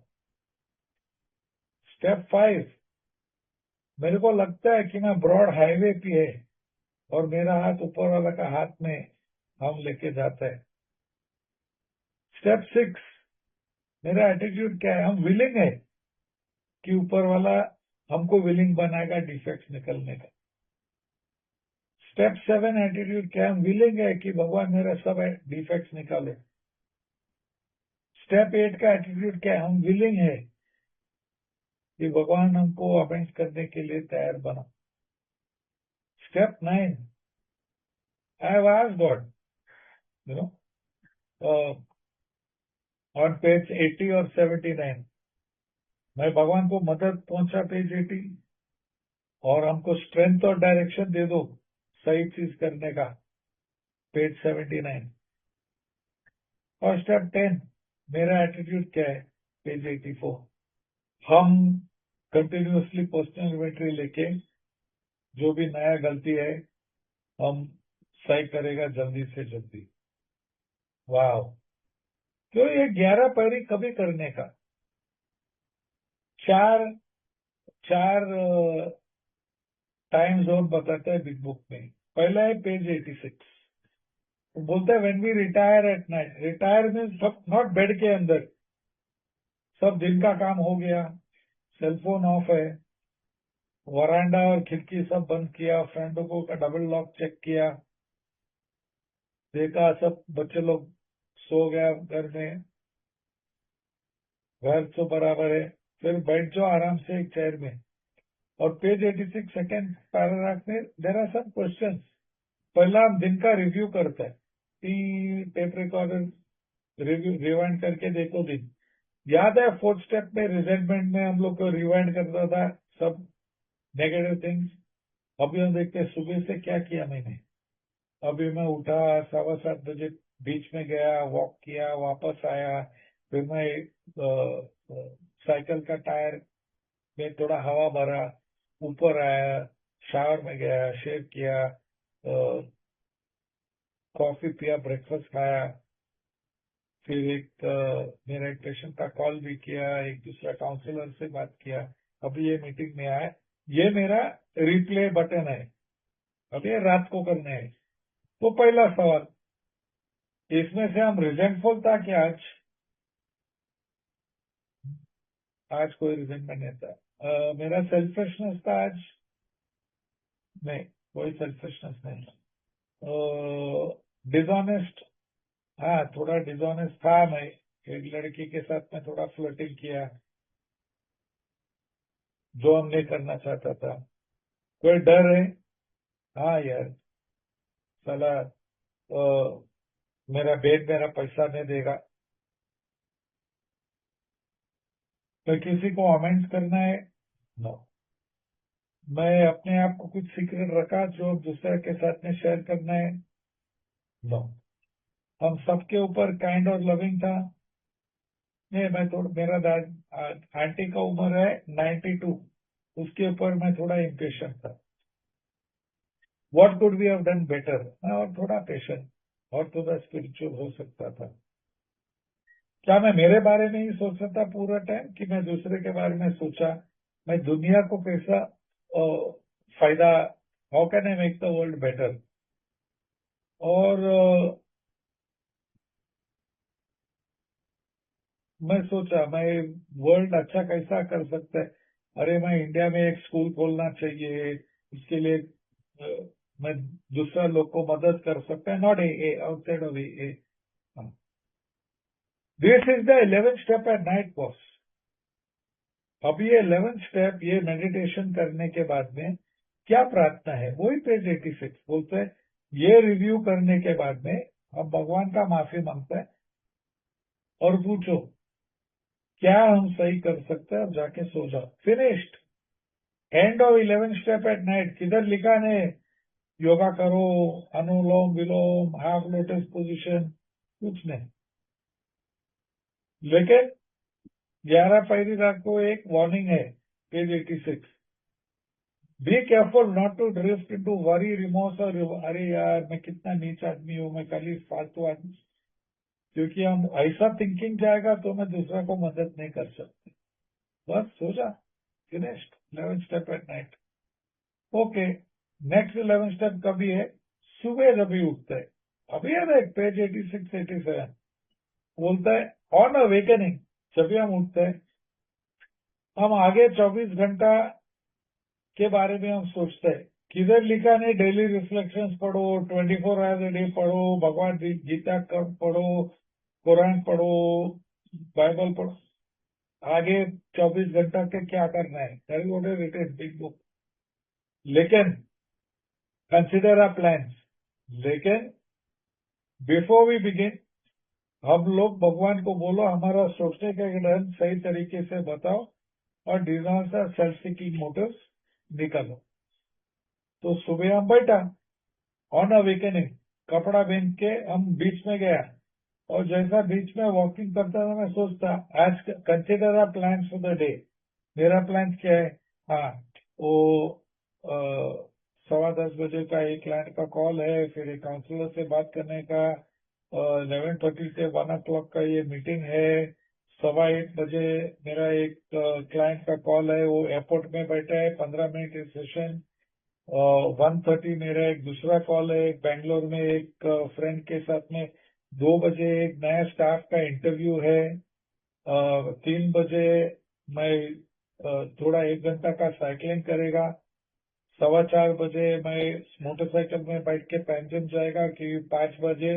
स्टेप 5, मेरे को लगता है कि मैं ब्रॉड हाईवे पे है और मेरा हाथ ऊपर वाला का हाथ में हम लेके जाता है। स्टेप 6, मेरा एटीट्यूड क्या है? हम विलिंग है कि ऊपर वाला हमको विलिंग बनाएगा डिफेक्ट निकलने का। स्टेप 7, एटीट्यूड क्या है? हम विलिंग है कि भगवान मेरा सब डिफेक्ट्स निकाले। स्टेप 8 का एटीट्यूड क्या है? हम विलिंग है कि भगवान हमको अमेंड करने के लिए तैयार बना। Step 9, I have asked God, you know, on page 80 और 79, मैं भगवान को मदद पहुंचा, पेज 80, और हमको स्ट्रेंथ और डायरेक्शन दे दो सही चीज करने का, पेज 79। और स्टेप 10, मेरा एटीट्यूड क्या है, पेज 84। हम कंटिन्यूअसली पर्सनल इन्वेंट्री लेके जो भी नया गलती है हम सही करेगा जल्दी से जल्दी। वाह। तो ये 11 पैरी कभी करने का, चार चार टाइम जोन बताता है बिग बुक में। पहला है पेज 86, वो बोलता है when we retire at night. Retire means सब नॉट बेड के अंदर, सब दिन का काम हो गया, सेलफोन ऑफ है, वरांडा और खिड़की सब बंद किया, फ्रेंडों को का डबल लॉक चेक किया, देखा सब बच्चे लोग सो गया घर में, घर तो बराबर है, फिर बैठ जाओ आराम से एक चेयर में। और पेज 86 सेकेंड पैराग्राफ में देर आर सम क्वेश्चन। पहला हम दिन का रिव्यू करते हैं, टेप रिकॉर्डर रिव्यू रिवाइंड करके देखो दिन। याद है 4th स्टेप में रिजेंटमेंट में हम लोग को रिवाइंड करता था सब नेगेटिव थिंग्स। अभी हम देखते हैं सुबह से क्या किया मैंने। अभी मैं उठा 7:15 बजे, बीच में गया, वॉक किया, वापस आया, फिर मैं साइकिल का टायर में थोड़ा हवा भरा, ऊपर आया, शावर में गया, शेव किया, कॉफी पिया, ब्रेकफास्ट खाया, फिर मेरा एक पेशेंट का कॉल भी किया, एक दूसरा काउंसलर से बात किया, अभी ये मीटिंग में आया। ये मेरा रिप्ले बटन है, अब ये रात को करने है। तो पहला सवाल, इसमें से हम रिजेंटफुल था कि आज कोई रिजेंटमेंट नहीं था। मेरा सेल्फिशनेस था आज? नहीं, कोई सेल्फिशनेस नहीं। डिसऑनेस्ट, हाँ थोड़ा डिसऑनेस्ट था मैं। एक लड़की के साथ में थोड़ा फ्लर्टिंग किया जो हम नहीं करना चाहता था। कोई डर है? हाँ यार, साला मेरा बेट मेरा पैसा नहीं देगा, तो किसी को अमेंड करना है? नो। मैं अपने आप को कुछ सीक्रेट रखा जो दूसरे के साथ में शेयर करना है? नो। हम सबके ऊपर काइंड और लविंग था? नहीं, मैं थोड़ा, मेरा आंटी का उम्र है 92, उसके ऊपर मैं थोड़ा इम्पेशेंट था। What could we have done better? मैं और थोड़ा पेशेंट और थोड़ा स्पिरिचुअल हो सकता था। क्या मैं मेरे बारे में ही सोच सकता पूरा टाइम कि मैं दूसरे के बारे में सोचा? मैं दुनिया को कैसा फायदा, how can I make the world better? और मैं सोचा मैं वर्ल्ड अच्छा कैसा कर सकता है। अरे मैं इंडिया में एक स्कूल खोलना चाहिए, उसके लिए मैं दूसरा लोग को मदद कर सकता है, not a outside of A. This is the 11th step at night boss. अब ये 11th स्टेप, ये मेडिटेशन करने के बाद में क्या प्रार्थना है, वही पेज 86 बोलते हैं। ये रिव्यू करने के बाद में हम भगवान का माफी मांगते हैं और पूछो क्या हम सही कर सकते हैं, और जाके सो जाओ। Finished. End of 11th step at night. किधर लिखा नहीं योगा करो, अनुलोम विलोम, हाफ लोटस पोजीशन, कुछ नहीं। लेकिन 11 पहली रात को एक वार्निंग है, page 86। Be careful not to drift into worry, remorse और अरे यार मैं कितना नीच आदमी हूँ, मैं कल ही फालतू आदमी। क्योंकि हम ऐसा थिंकिंग जाएगा तो मैं दूसरा को मदद नहीं कर सकते। बस सो जा। Finished 11th step at night. Okay, next 11th step कभी है? सुबह जब भी उठते है। अभी है देख पेज 86 87, बोलता है ऑन अवेकनिंग। जब भी हम उठते हैं, हम आगे 24 घंटा के बारे में हम सोचते हैं। किधर लिखा नहीं डेली रिफ्लेक्शंस पढ़ो, 24 आवर्स डे पढ़ो, भगवान गीता कब पढ़ो, कुरान पढ़ो, बाइबल पढ़ो। आगे 24 घंटा के क्या करना है, that is what is written big book. लेकिन कंसिडर आवर प्लान्स। लेकिन बिफोर वी बिगिन, हम लोग भगवान को बोलो हमारा सोचने का ढंग सही तरीके से बताओ और डिजास्टर सेल्फ सीकिंग मोटिव्स निकालो। तो सुबह हम बैठा ऑन अवेकनिंग, कपड़ा पहन के हम बीच में गया, और जैसा बीच में वॉकिंग करता था मैं सोचता आज consider our plans for the day. मेरा प्लान क्या है? हाँ, वो 10:15 का एक क्लाइंट का कॉल है, फिर एक काउंसलर से बात करने का, 11:30 से 1 o'clock का ये मीटिंग है, 1:15 मेरा एक क्लाइंट का कॉल है, वो एयरपोर्ट में बैठा है, 15 मिनट सेशन। 1:30 मेरा एक दूसरा कॉल है बैंगलोर में एक फ्रेंड के साथ में। 2 बजे एक नया स्टाफ का इंटरव्यू है। 3 बजे मैं थोड़ा 1 घंटा का साइकिलिंग करेगा। 4:15 मैं मोटरसाइकिल में बैठ के पैंजम जाएगा कि 5 बजे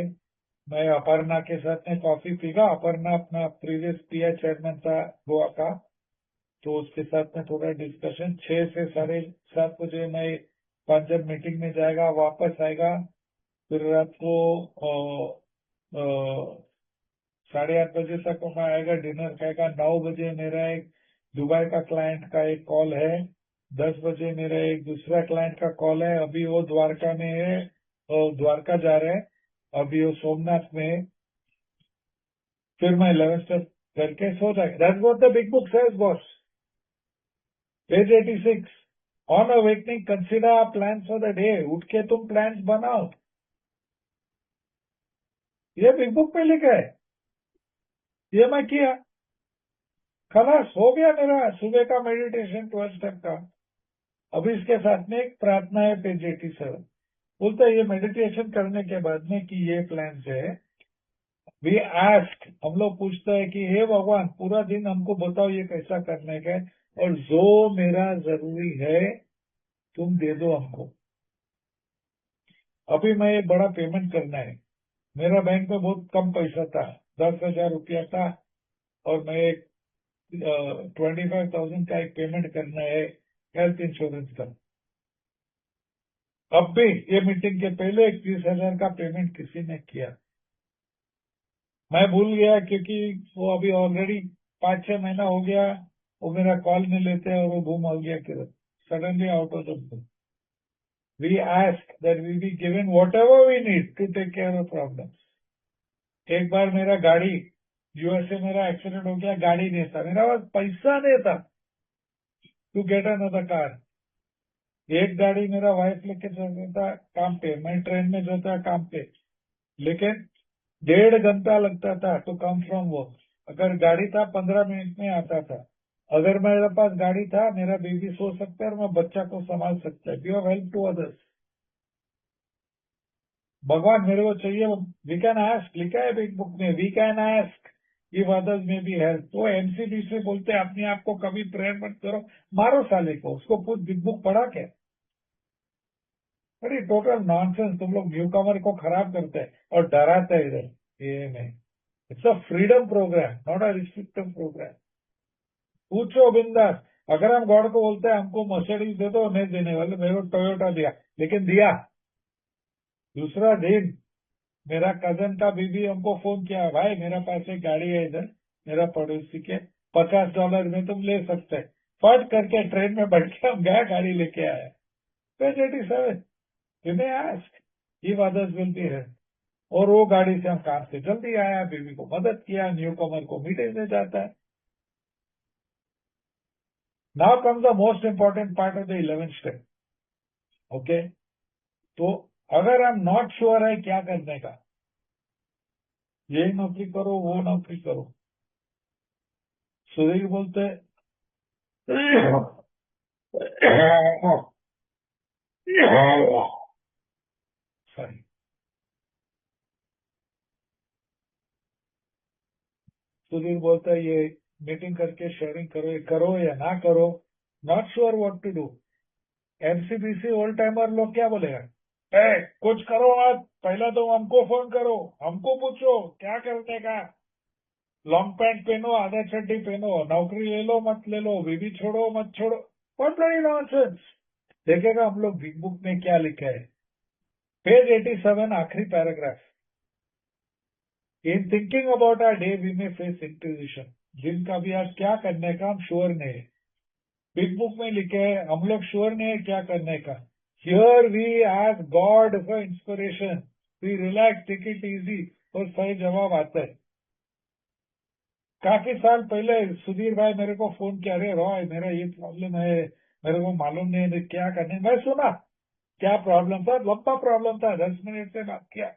मैं अपर्णा के साथ में कॉफी पीगा। अपर्णा अपना प्रीवियस पीआई चेयरमैन था गोवा का, तो उसके साथ में थोड़ा डिस्कशन। 6 से 7:30 मैं पंजाब मीटिंग में जाएगा, वापस आएगा। फिर रात को 8:30 तक मैं आएगा, डिनर खाएगा। 9 बजे मेरा एक दुबई का क्लाइंट का एक कॉल है। 10 बजे मेरा एक दूसरा क्लाइंट का कॉल है, अभी वो द्वारका में है, द्वारका जा रहे हैं, अभी वो सोमनाथ में है। फिर मैं 11 स्टेप करके सो जाएगा। That's what the big book says boss, page 86। On awakening consider plans for the day, उठ के तुम प्लान्स बनाओ। ये बिग बुक में लिखा है, ये मैं किया, खलास हो गया मेरा सुबह का मेडिटेशन 12 स्टेप का। अभी इसके साथ में एक प्रार्थना है पेज 87, बोलता है ये मेडिटेशन करने के बाद में कि ये प्लान है, वी आस्क, हम लोग पूछते हैं कि हे भगवान पूरा दिन हमको बताओ ये कैसा करने का है, और जो मेरा जरूरी है तुम दे दो हमको। अभी मैं एक बड़ा पेमेंट करना है, मेरा बैंक में बहुत कम पैसा था, 10,000 रुपया था, और मैं एक 25,000 का एक पेमेंट करना है हेल्थ इंश्योरेंस का। अब भी ये मीटिंग के पहले 30,000 का पेमेंट किसी ने किया, मैं भूल गया क्योंकि वो अभी ऑलरेडी 5-6 महीना हो गया, वो मेरा कॉल नहीं लेते और वो गुम हो गया किधर, suddenly out of the blue. We ask that we be given whatever we need to take care of problems. एक बार मेरा गाड़ी यूएसए, मेरा एक्सीडेंट हो गया, गाड़ी नहीं था, मेरा पास पैसा नहीं था टू गेट अनदर कार। एक गाड़ी मेरा वाइफ लेके चलता था काम पे, मैं ट्रेन में जाता काम पे, लेकिन 1.5 घंटा लगता था टू कम फ्रॉम वर्क। अगर गाड़ी था 15 मिनट में आता था। अगर मेरे पास गाड़ी था, मेरा बेबी सो सकता है और मैं बच्चा को संभाल सकता है। Give help to others. भगवान मेरे को चाहिए, वी कैन आस्क, लिखा है बिग बुक में, we can ask give others में भी हेल्प। तो एमसीबी से बोलते हैं अपने आप को कभी प्रेयर मत करो, मारो साले को, उसको पूछ बिग बुक पढ़ा क्या। अरे टोटल नॉनसेंस, तुम लोग न्यू कमर को खराब करते हैं और डराते हैं इधर ये में। It's a freedom program, not a restrictive program. पूछो बिंदास। अगर हम गॉड को बोलते हैं हमको मर्सिडीज दे दो, नहीं देने वाले, मेरे को टोयोटा दिया, लेकिन दिया। दूसरा दिन मेरा कजन का बीबी हमको फोन किया, भाई मेरा पास एक गाड़ी है इधर, मेरा पड़ोसी के, $50 में तुम ले सकते हैं। फट करके ट्रेन में बैठ के हम गया, गाड़ी लेके आया। Page 87, you may ask, give others will be help. और वो गाड़ी से हम काम से जल्दी आया, बीवी को मदद किया, न्यू कमर को मीटिंग में जाता है। Now comes the most important part of the 11th step. Okay, तो अगर हम नॉट श्योर है क्या करने का, ये नौकरी करो वो नौकरी करो, सुधीर बोलते सॉरी, सुधीर बोलता है ये मीटिंग करके शेयरिंग करो, ये करो या ना करो, not sure what to do. MCBC old timer लोग क्या बोलेगा, कुछ करो मत, पहला तो हमको फोन करो, हमको पूछो क्या करने का, लॉन्ग पैंट पहनो, आधा चड्डी पहनो, नौकरी ले लो मत ले लो, बीबी छोड़ो मत छोड़ो, व्हाट ब्लडी नॉनसेंस। देखेगा हम लोग बिग बुक में क्या लिखा है, पेज 87 आखिरी paragraph. In thinking about our day we may face inquisition. दिन का भी आज क्या करने का हम श्योर नहीं है। बिग बुक में लिखे है हम लोग श्योर नहीं है क्या करने का। Here we ask God for inspiration, we relax, take it easy, और सही जवाब आता है। काफी साल पहले सुधीर भाई मेरे को फोन किया, अरे रॉय मेरा ये प्रॉब्लम है, मेरे को मालूम नहीं है क्या करने। मैं सुना क्या प्रॉब्लम था, लंबा प्रॉब्लम था, 10 मिनट से बात किया।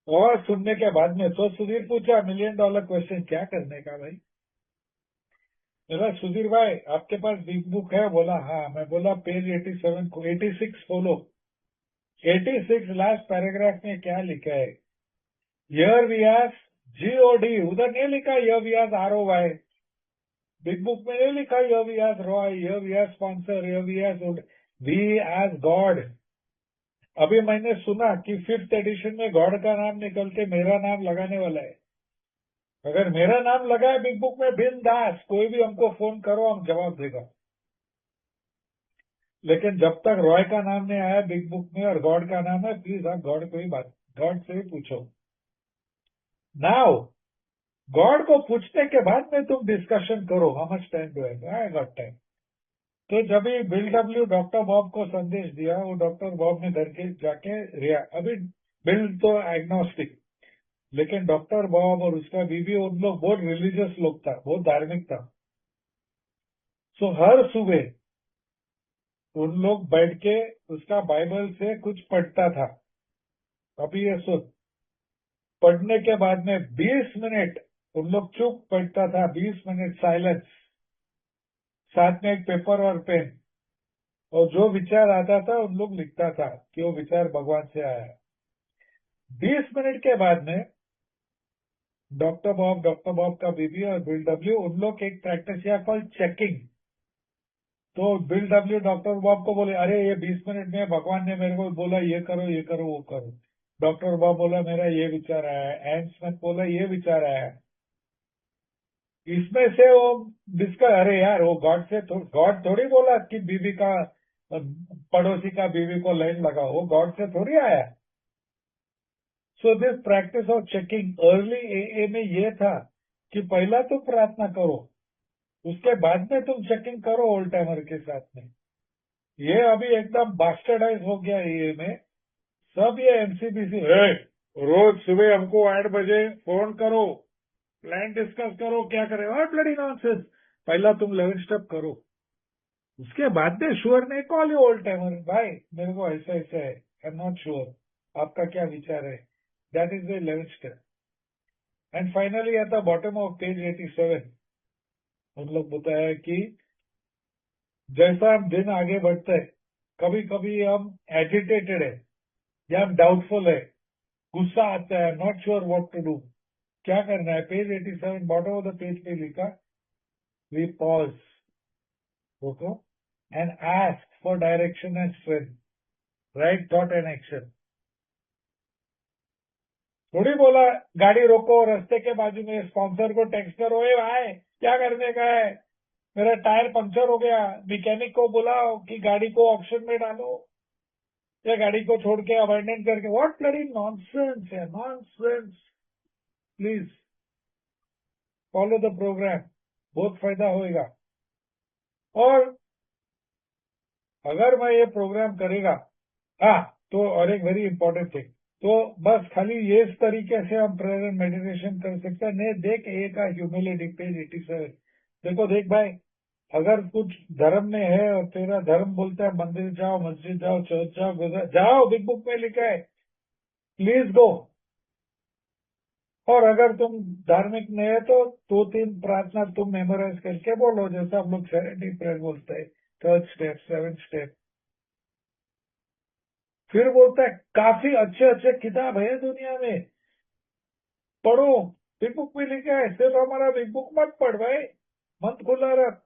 और सुनने के बाद में तो सुधीर पूछा $1,000,000 क्वेश्चन, क्या करने का भाई। मेरा सुधीर भाई आपके पास बिग बुक है, बोला हाँ। मैं बोला पेज 87 को 86 खोलो, 86 लास्ट पैराग्राफ में क्या लिखा है, हियर वी हैव जीओडी, उधर नहीं लिखा here we have ROY, big book में नहीं लिखा here we have Roy, here we have sponsor, here we have, we have God. अभी मैंने सुना कि 5th एडिशन में गॉड का नाम निकल के मेरा नाम लगाने वाला है। अगर मेरा नाम लगा है बिग बुक में बिंदास, कोई भी हमको फोन करो हम जवाब देगा। लेकिन जब तक रॉय का नाम नहीं आया बिग बुक में और गॉड का नाम है, प्लीज आप गॉड को ही बात, गॉड से ही पूछो। नाउ गॉड को पूछने के बाद में तुम डिस्कशन करो, how much time do I got time. तो जब भी बिल डब्ल्यू डॉक्टर बॉब को संदेश दिया, वो डॉक्टर बॉब ने घर के जाके रिया, अभी बिल तो एग्नोस्टिक, लेकिन डॉक्टर बॉब और उसका बीबी उन लोग बहुत रिलीजियस लोग था, बहुत धार्मिक था। सो हर सुबह उन लोग बैठ के उसका बाइबल से कुछ पढ़ता था। अभी ये सुन, पढ़ने के बाद में 20 मिनट उन लोग चुप बैठता था, 20 मिनट साइलेंस, साथ में एक पेपर और पेन, और जो विचार आता था उन लोग लिखता था कि वो विचार भगवान से आया है। 20 मिनट के बाद में डॉक्टर बॉब का बीबी और बिल डब्ल्यू उन लोग एक प्रैक्टिस किया कॉल चेकिंग। तो बिल डब्ल्यू डॉक्टर बॉब को बोले, अरे ये 20 मिनट में भगवान ने मेरे को बोला ये करो ये करो वो करो। डॉक्टर बॉब बोला मेरा ये विचार आया है, एन स्मिथ बोला ये विचार आया है। इसमें से वो डिस्कस, अरे यार वो गॉड थोड़ी बोला कि बीबी का पड़ोसी का बीबी को लाइन लगाओ, वो गॉड से थोड़ी आया। So this practice of checking early ए में ये था कि पहला तुम प्रार्थना करो, उसके बाद में तुम चेकिंग करो ओल्ड टाइमर के साथ में। ये अभी एकदम बास्टर्डाइज हो गया ये में। सब ये एमसीबीसी रोज सुबह हमको 8 बजे फोन करो, प्लान डिस्कस करो, क्या करें, और ब्लडी नॉनसेंस। पहला तुम 11 स्टेप करो, उसके बाद में श्योर नहीं कॉल यू ओल्ड टाइमर, भाई मेरे को ऐसा ऐसा है, आई एम नॉट श्योर, आपका क्या विचार है। That is the 11 step. And finally at the bottom of page 87 हम लोग बताया कि जैसा हम दिन आगे बढ़ते हैं, कभी कभी हम एजिटेटेड है या हम डाउटफुल है, गुस्सा आता है, not sure what to do, क्या करना है। Page 87 bottom of the page पे लिखा, वी पॉज, रुको, and ask for direction and strength, right thought and action. थोड़ी बोला गाड़ी रोको, रास्ते के बाजू में स्पॉन्सर को टेक्स्ट करो, ए भाई क्या करने का है, मेरा टायर पंक्चर हो गया, मैकेनिक को बुलाओ कि गाड़ी को ऑप्शन में डालो, या गाड़ी को छोड़ के अबैंडन करके, व्हाट ब्लडी नॉनसेंस है, nonsense. Please follow the program, बहुत फायदा होएगा। और अगर मैं ये प्रोग्राम करेगा, हाँ, तो और एक वेरी इंपॉर्टेंट थिंग, तो बस खाली ये इस तरीके से हम प्रेयर एंड मेडिटेशन कर सकते हैं। नहीं, देख एक ह्यूमिलिटी पेज 87, देखो देख भाई, अगर कुछ धर्म में है और तेरा धर्म बोलता है मंदिर जाओ, मस्जिद जाओ, चर्च जाओ, जाओ, बिग बुक में लिखा है, प्लीज गो। और अगर तुम धार्मिक नहीं है तो 2-3 प्रार्थना तुम मेमोराइज करके बोलो, जैसा हम लोग सेरेनिटी प्रेयर बोलते हैं, 3rd स्टेप, 7th स्टेप। फिर बोलता है काफी अच्छे अच्छे किताब है दुनिया में, पढ़ो, बिग बुक में लिखा है, सिर्फ हमारा बिग बुक मत पढ़ भाई, मत खुला रख।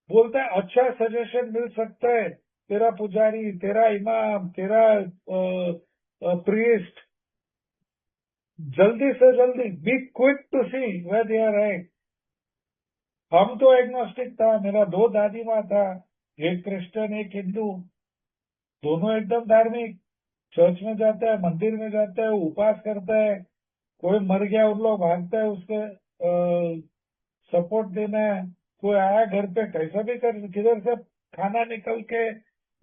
बोलता है अच्छा सजेशन मिल सकता है, तेरा पुजारी, तेरा इमाम, तेरा प्रीस्ट, जल्दी से जल्दी, be quick to see where they are right. हम तो एग्नोस्टिक था, मेरा 2 दादी माँ था, एक क्रिश्चियन एक हिंदू, दोनों एकदम धार्मिक, चर्च में जाता है, मंदिर में जाता है, उपवास करता है, कोई मर गया उन लोग भागता है उसके सपोर्ट देना है, कोई आया घर पे कैसा भी कर, किधर से खाना निकल के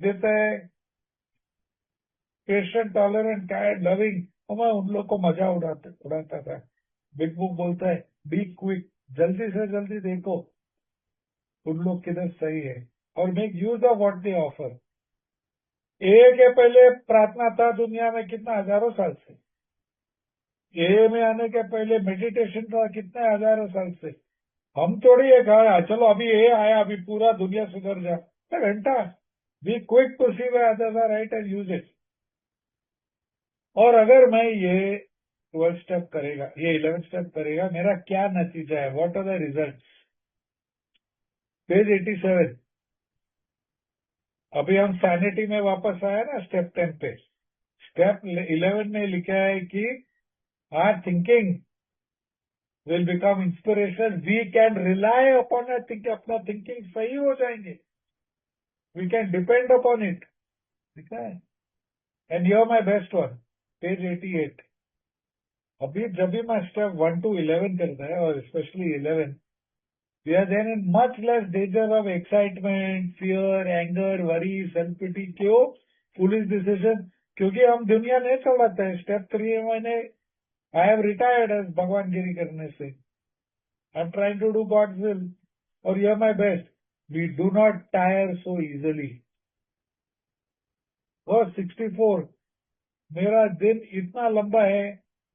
देता है, पेशेंट, टॉलरेंट, काइंड, लविंग, और मैं उन लोग को मजा उड़ाता था। बिग बुक बोलता है बी क्विक, जल्दी से जल्दी देखो उन लोग किधर सही है, और make use of what they offer. ए के पहले प्रार्थना था दुनिया में कितना, हजारों साल से। ए में आने के पहले मेडिटेशन था कितने हजारों साल से। हम थोड़ी ये कहा चलो अभी ये आया अभी पूरा दुनिया सुधर जा, घंटा, be quick to see way others are right and use it. और अगर मैं ये 12 स्टेप करेगा, ये 11 स्टेप करेगा, मेरा क्या नतीजा है, what are the result. Page 87, अभी हम सैनिटी में वापस आए ना, स्टेप 10 पे। स्टेप 11 में लिखा है कि our thinking will become inspiration, we can rely upon अपना थिंकिंग सही हो जाएंगे, we can depend upon it, ठीक है। And your my best one, page 88। अभी जब भी मैं स्टेप 1 to 11 करता है, और specially 11, we are then in much less danger of excitement, fear, anger, worry, self-pity. क्यों? Foolish decision. क्योंकि हम दुनिया नहीं चलाते हैं। स्टेप 3 मैंने आई हैव रिटायर्ड एज भगवान गिरी करने से। I am trying to do God's will और you are my best. We do not tire so easily. वो 64, मेरा दिन इतना लंबा है।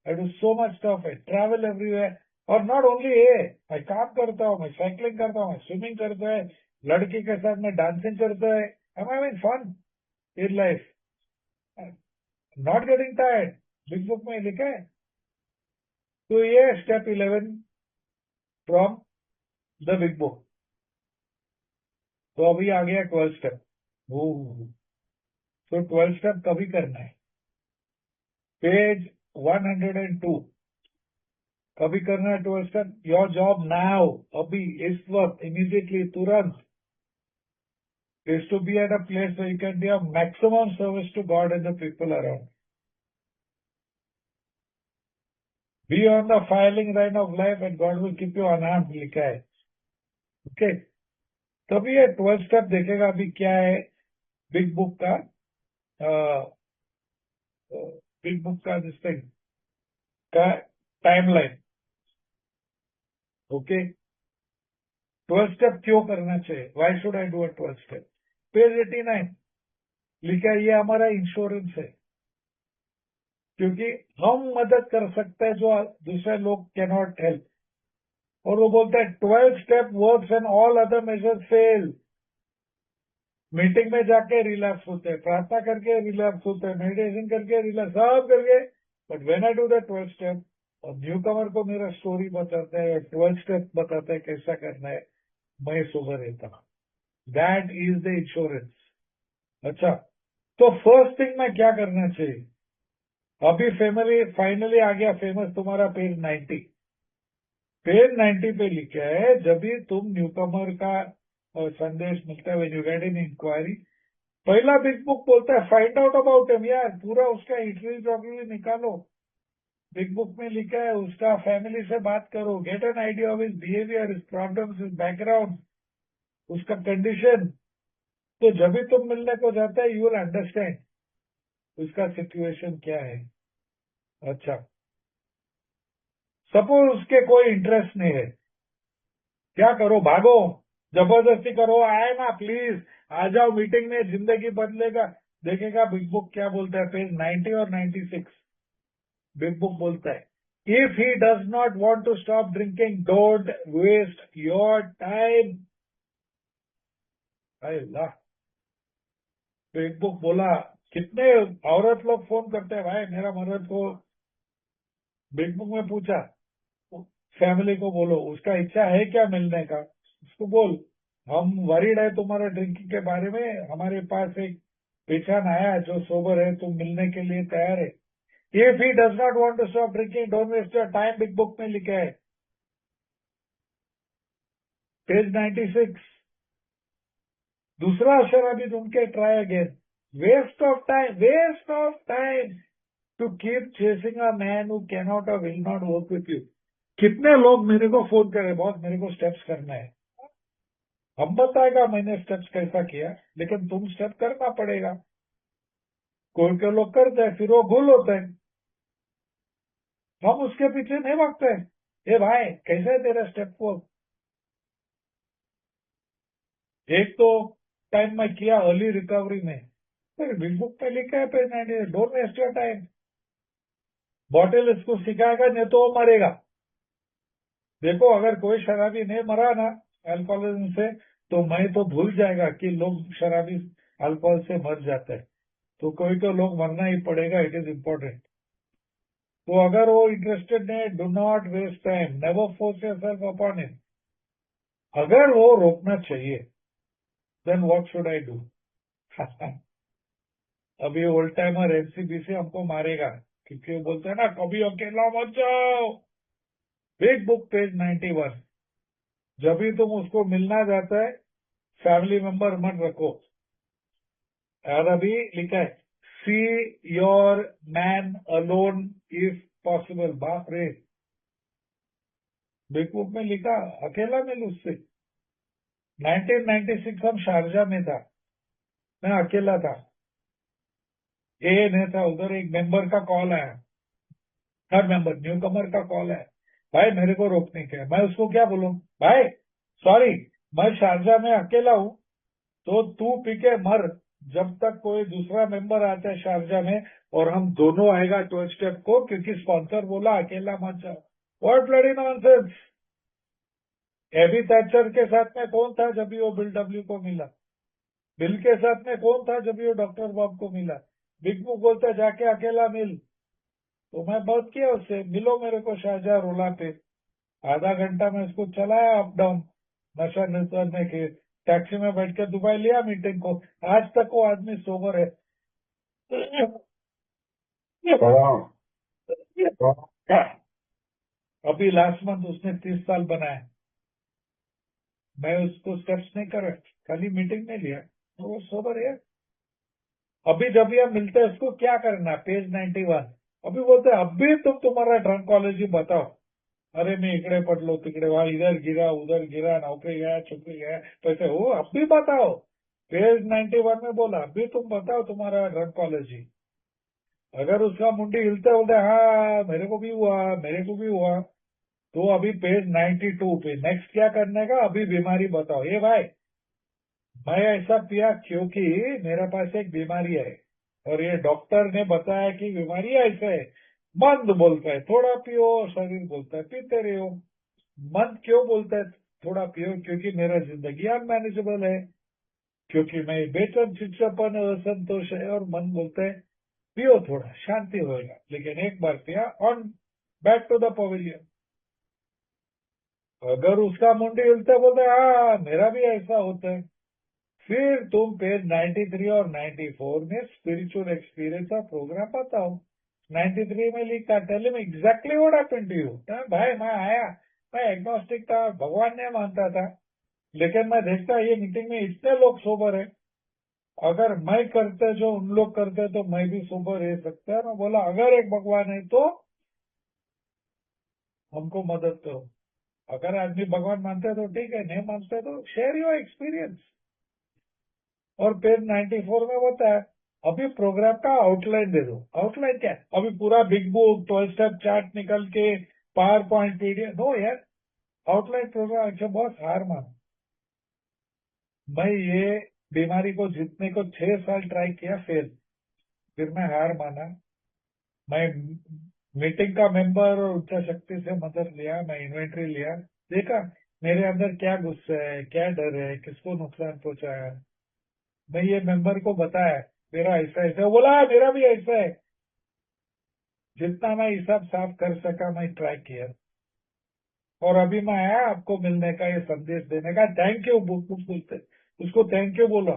I do so much stuff, I travel everywhere. और नॉट ओनली ये, मैं काम करता हूँ, मैं साइकिलिंग करता हूँ, स्विमिंग करता है, लड़की के साथ में डांसिंग करता है। Am I mean fun in life, not getting tired. Big book में लिखा है। तो ये step 11 from the big book. तो अभी आ गया 12 स्टेप। तो 12 स्टेप कभी करना है? पेज 102 कभी करना है 12 स्टेप? योर जॉब नाउ, अभी, इस वक्त, इमीडिएटली, तुरंत, is to be at a place where you can be of maximum service to God and the people around. Be on the firing line of life and God will keep you unharmed, लिखा है। Okay, तभी ये 12 step देखेगा अभी क्या है big book का, big book का दिस थिंग का टाइमलाइन। ओके, 12 स्टेप क्यों करना चाहिए? Why should I do a 12 step? Page 89 लिखा है, ये हमारा इंश्योरेंस है। क्योंकि हम मदद कर सकते हैं जो दूसरे लोग कैनॉट हेल्प। और वो बोलता है 12 step works and all other measures fail. Meeting में जाके रिलैक्स होते हैं, प्रार्थना करके रिलैक्स होते हैं, मेडिटेशन करके रिलैक्स, सब करके। But when I do the 12 step, और न्यू कमर को मेरा स्टोरी बताता है, 12 स्टेप बताता है कैसा करना है, मैं सोबर रहता हूँ। That is the insurance. अच्छा, तो फर्स्ट थिंग में क्या करना चाहिए? अभी फाइनली आ गया फेमस तुम्हारा पेज 90। पेज 90 पे लिखा है, जब भी तुम न्यूकमर का संदेश मिलता है, when you get in inquiry, पहला बिग बुक बोलता है फाइंड आउट अबाउट हिम। यार पूरा उसका हिस्ट्री जोग्राफी निकालो। बिग बुक में लिखा है उसका फैमिली से बात करो, get an idea of his behaviour, his problems, his background, उसका कंडीशन। तो जब भी तुम मिलने को जाता है, यू विल अंडरस्टैंड उसका सिचुएशन क्या है। अच्छा, सपोज उसके कोई इंटरेस्ट नहीं है, क्या करो? भागो, जबरदस्ती करो, आए ना प्लीज, आ जाओ मीटिंग में, जिंदगी बदलेगा। देखेगा बिग बुक क्या बोलता है, पेज 90 और 96। बिग बुक बोलता है if he does not want to stop drinking, don't waste your time. Allah, big book बोला। कितने औरत लोग फोन करते हैं भाई, मेरा मर्द को। बिग बुक में पूछा, फैमिली को बोलो उसका इच्छा है क्या मिलने का, उसको बोल हम वरीड है तुम्हारा ड्रिंकिंग के बारे में, हमारे पास एक पहचान आया जो सोबर है, तुम मिलने के लिए तैयार है। If he does not want to stop drinking, don't waste your time, big book में लिखा है, पेज 96। दूसरा अक्षर अभी ढूंढ के try again. Waste of time to keep chasing a man who cannot और will not work with you. कितने लोग मेरे को फोन करे, बहुत मेरे को स्टेप्स करना है। हम बताएगा मैंने स्टेप्स कैसा किया, लेकिन तुम स्टेप करना पड़ेगा। कोई के लोग करते हैं, फिर वो भूल होते हैं, हम उसके पीछे नहीं भागते हैं। ए भाई कैसे है तेरा स्टेप को? एक तो टाइम में किया अर्ली रिकवरी में, फिर बिग बुक पे लिखा है page 90, don't waste your time. Bottle इसको सिखाएगा नहीं तो वो मरेगा। देखो अगर कोई शराबी नहीं मरा ना अल्कोहलिज्म से, तो मैं तो भूल जाएगा कि लोग शराबी अल्कोहल से मर जाते हैं। तो कोई तो लोग मरना ही पड़ेगा, इट इज इम्पोर्टेंट। तो अगर वो इंटरेस्टेड नहीं, do not waste time, never force yourself upon him. अगर वो रोकना चाहिए, then what should I do? अभी ओल्ड टाइमर एनसीबीसी हमको मारेगा, क्योंकि वो बोलते हैं ना कभी अकेला मत जाओ। Big book page 91। जब भी तुम उसको मिलना जाता है, फैमिली मेंबर मत रखो। और अभी लिखा है see your man alone if possible. बाप रे, बिग बुक में लिखा अकेला मिल उससे। 1996 हम शारजा में था, मैं अकेला था। ये नहीं था, उधर एक मेंबर का कॉल आया, थर्ड मेंबर न्यू कमर का कॉल है, भाई मेरे को रोकने के, मैं उसको क्या बोलूं, भाई सॉरी, मैं शारजा में अकेला हूँ, तो तू पी के मर, जब तक कोई दूसरा मेंबर आता है शारजा में और हम दोनों आएगा 12 स्टेप को, क्योंकि स्पॉन्सर बोला अकेला मत जाओ। What bloody nonsense. Ebby Thacher के साथ में कौन था जब भी वो बिल डब्ल्यू को मिला? बिल के साथ में कौन था जब भी वो डॉक्टर बॉब को मिला? बिग बुक बोलता जाके अकेला मिल, तो मैं बात किया उससे, मिलो मेरे को शाहजहां रोला पे, आधा घंटा में उसको चलाया अप डाउन, नशा करने के, टैक्सी में बैठ के दुबई लिया मीटिंग को, आज तक वो आदमी सोबर है। अभी लास्ट मंथ उसने 30 साल बनाया, मैं उसको स्टेप्स नहीं कर, खाली मीटिंग में लिया, तो वो सोबर है। अभी जब ये मिलते हैं उसको क्या करना, पेज 91, अभी बोलते हैं अभी तुम तुम्हारा ड्रंकोलॉजी बताओ, अरे मैं इकडे पडलो तिकडे, वहां इधर गिरा उधर गिरा, नौकरी गया छुट्टी गया, पैसे हो, अब भी बताओ। पेज 91 में बोला अभी तुम बताओ तुम्हारा ड्रंकोलॉजी। अगर उसका मुंडी हिलते बोलते हाँ मेरे को भी हुआ मेरे को भी हुआ, तो अभी पेज 92 पे नेक्स्ट क्या करने का, अभी बीमारी बताओ। ये भाई मैं ऐसा पिया क्योंकि मेरे पास एक बीमारी है, और ये डॉक्टर ने बताया कि बीमारी ऐसा है, मंद बोलता है थोड़ा पियो, शरीर बोलता है पीते रहो। मन क्यों बोलता है थोड़ा पियो, क्योंकि मेरा जिंदगी अनमैनेजेबल है, क्योंकि मैं बेचैन चिड़चिड़ापन और असंतोष है, और मन बोलता है पियो थोड़ा शांति होएगा, लेकिन एक बार पिया on back to the pavilion. अगर उसका मुंडी हिलता बोलता है हाँ मेरा भी ऐसा होता है, फिर तुम पेज 93 और 94 में स्पिरिचुअल एक्सपीरियंस का प्रोग्राम बताओ। 93 में लिखा tell him exactly what happened to you. भाई मैं आया, मैं एग्नोस्टिक था, भगवान ने मानता था, लेकिन मैं देखता ये मीटिंग में इतने लोग सोबर है, अगर मैं करते जो उन लोग करते तो मैं भी सोबर रह सकता है। मैं बोला अगर एक भगवान है तो हमको मदद करो, अगर आदमी भगवान मानते हैं तो ठीक है, नहीं मानते तो शेयर योर एक्सपीरियंस। और पेज 94 में होता है अभी प्रोग्राम का आउटलाइन दे दो। आउटलाइन क्या है, अभी पूरा बिग बुक 12 स्टेप चार्ट निकल के पावर पॉइंट पीडीएफ नो यार, आउटलाइन प्रोग्राम। अच्छा बॉस हार मान, मैं ये बीमारी को जीतने को 6 साल ट्राई किया, फेल, फिर मैं हार माना। मैं मीटिंग का मेंबर और उच्च शक्ति से मदद लिया, मैं इन्वेंट्री लिया, देखा मेरे अंदर क्या गुस्सा है क्या डर है किसको नुकसान पहुंचाया, मैं ये मेंबर को बताया मेरा ऐसा ऐसा, बोला मेरा भी ऐसा है, जितना मैं हिसाब साफ कर सका मैं ट्राई किया। और अभी मैं आया आपको मिलने का, ये संदेश देने का, थैंक यू बोलते, उसको थैंक यू बोला,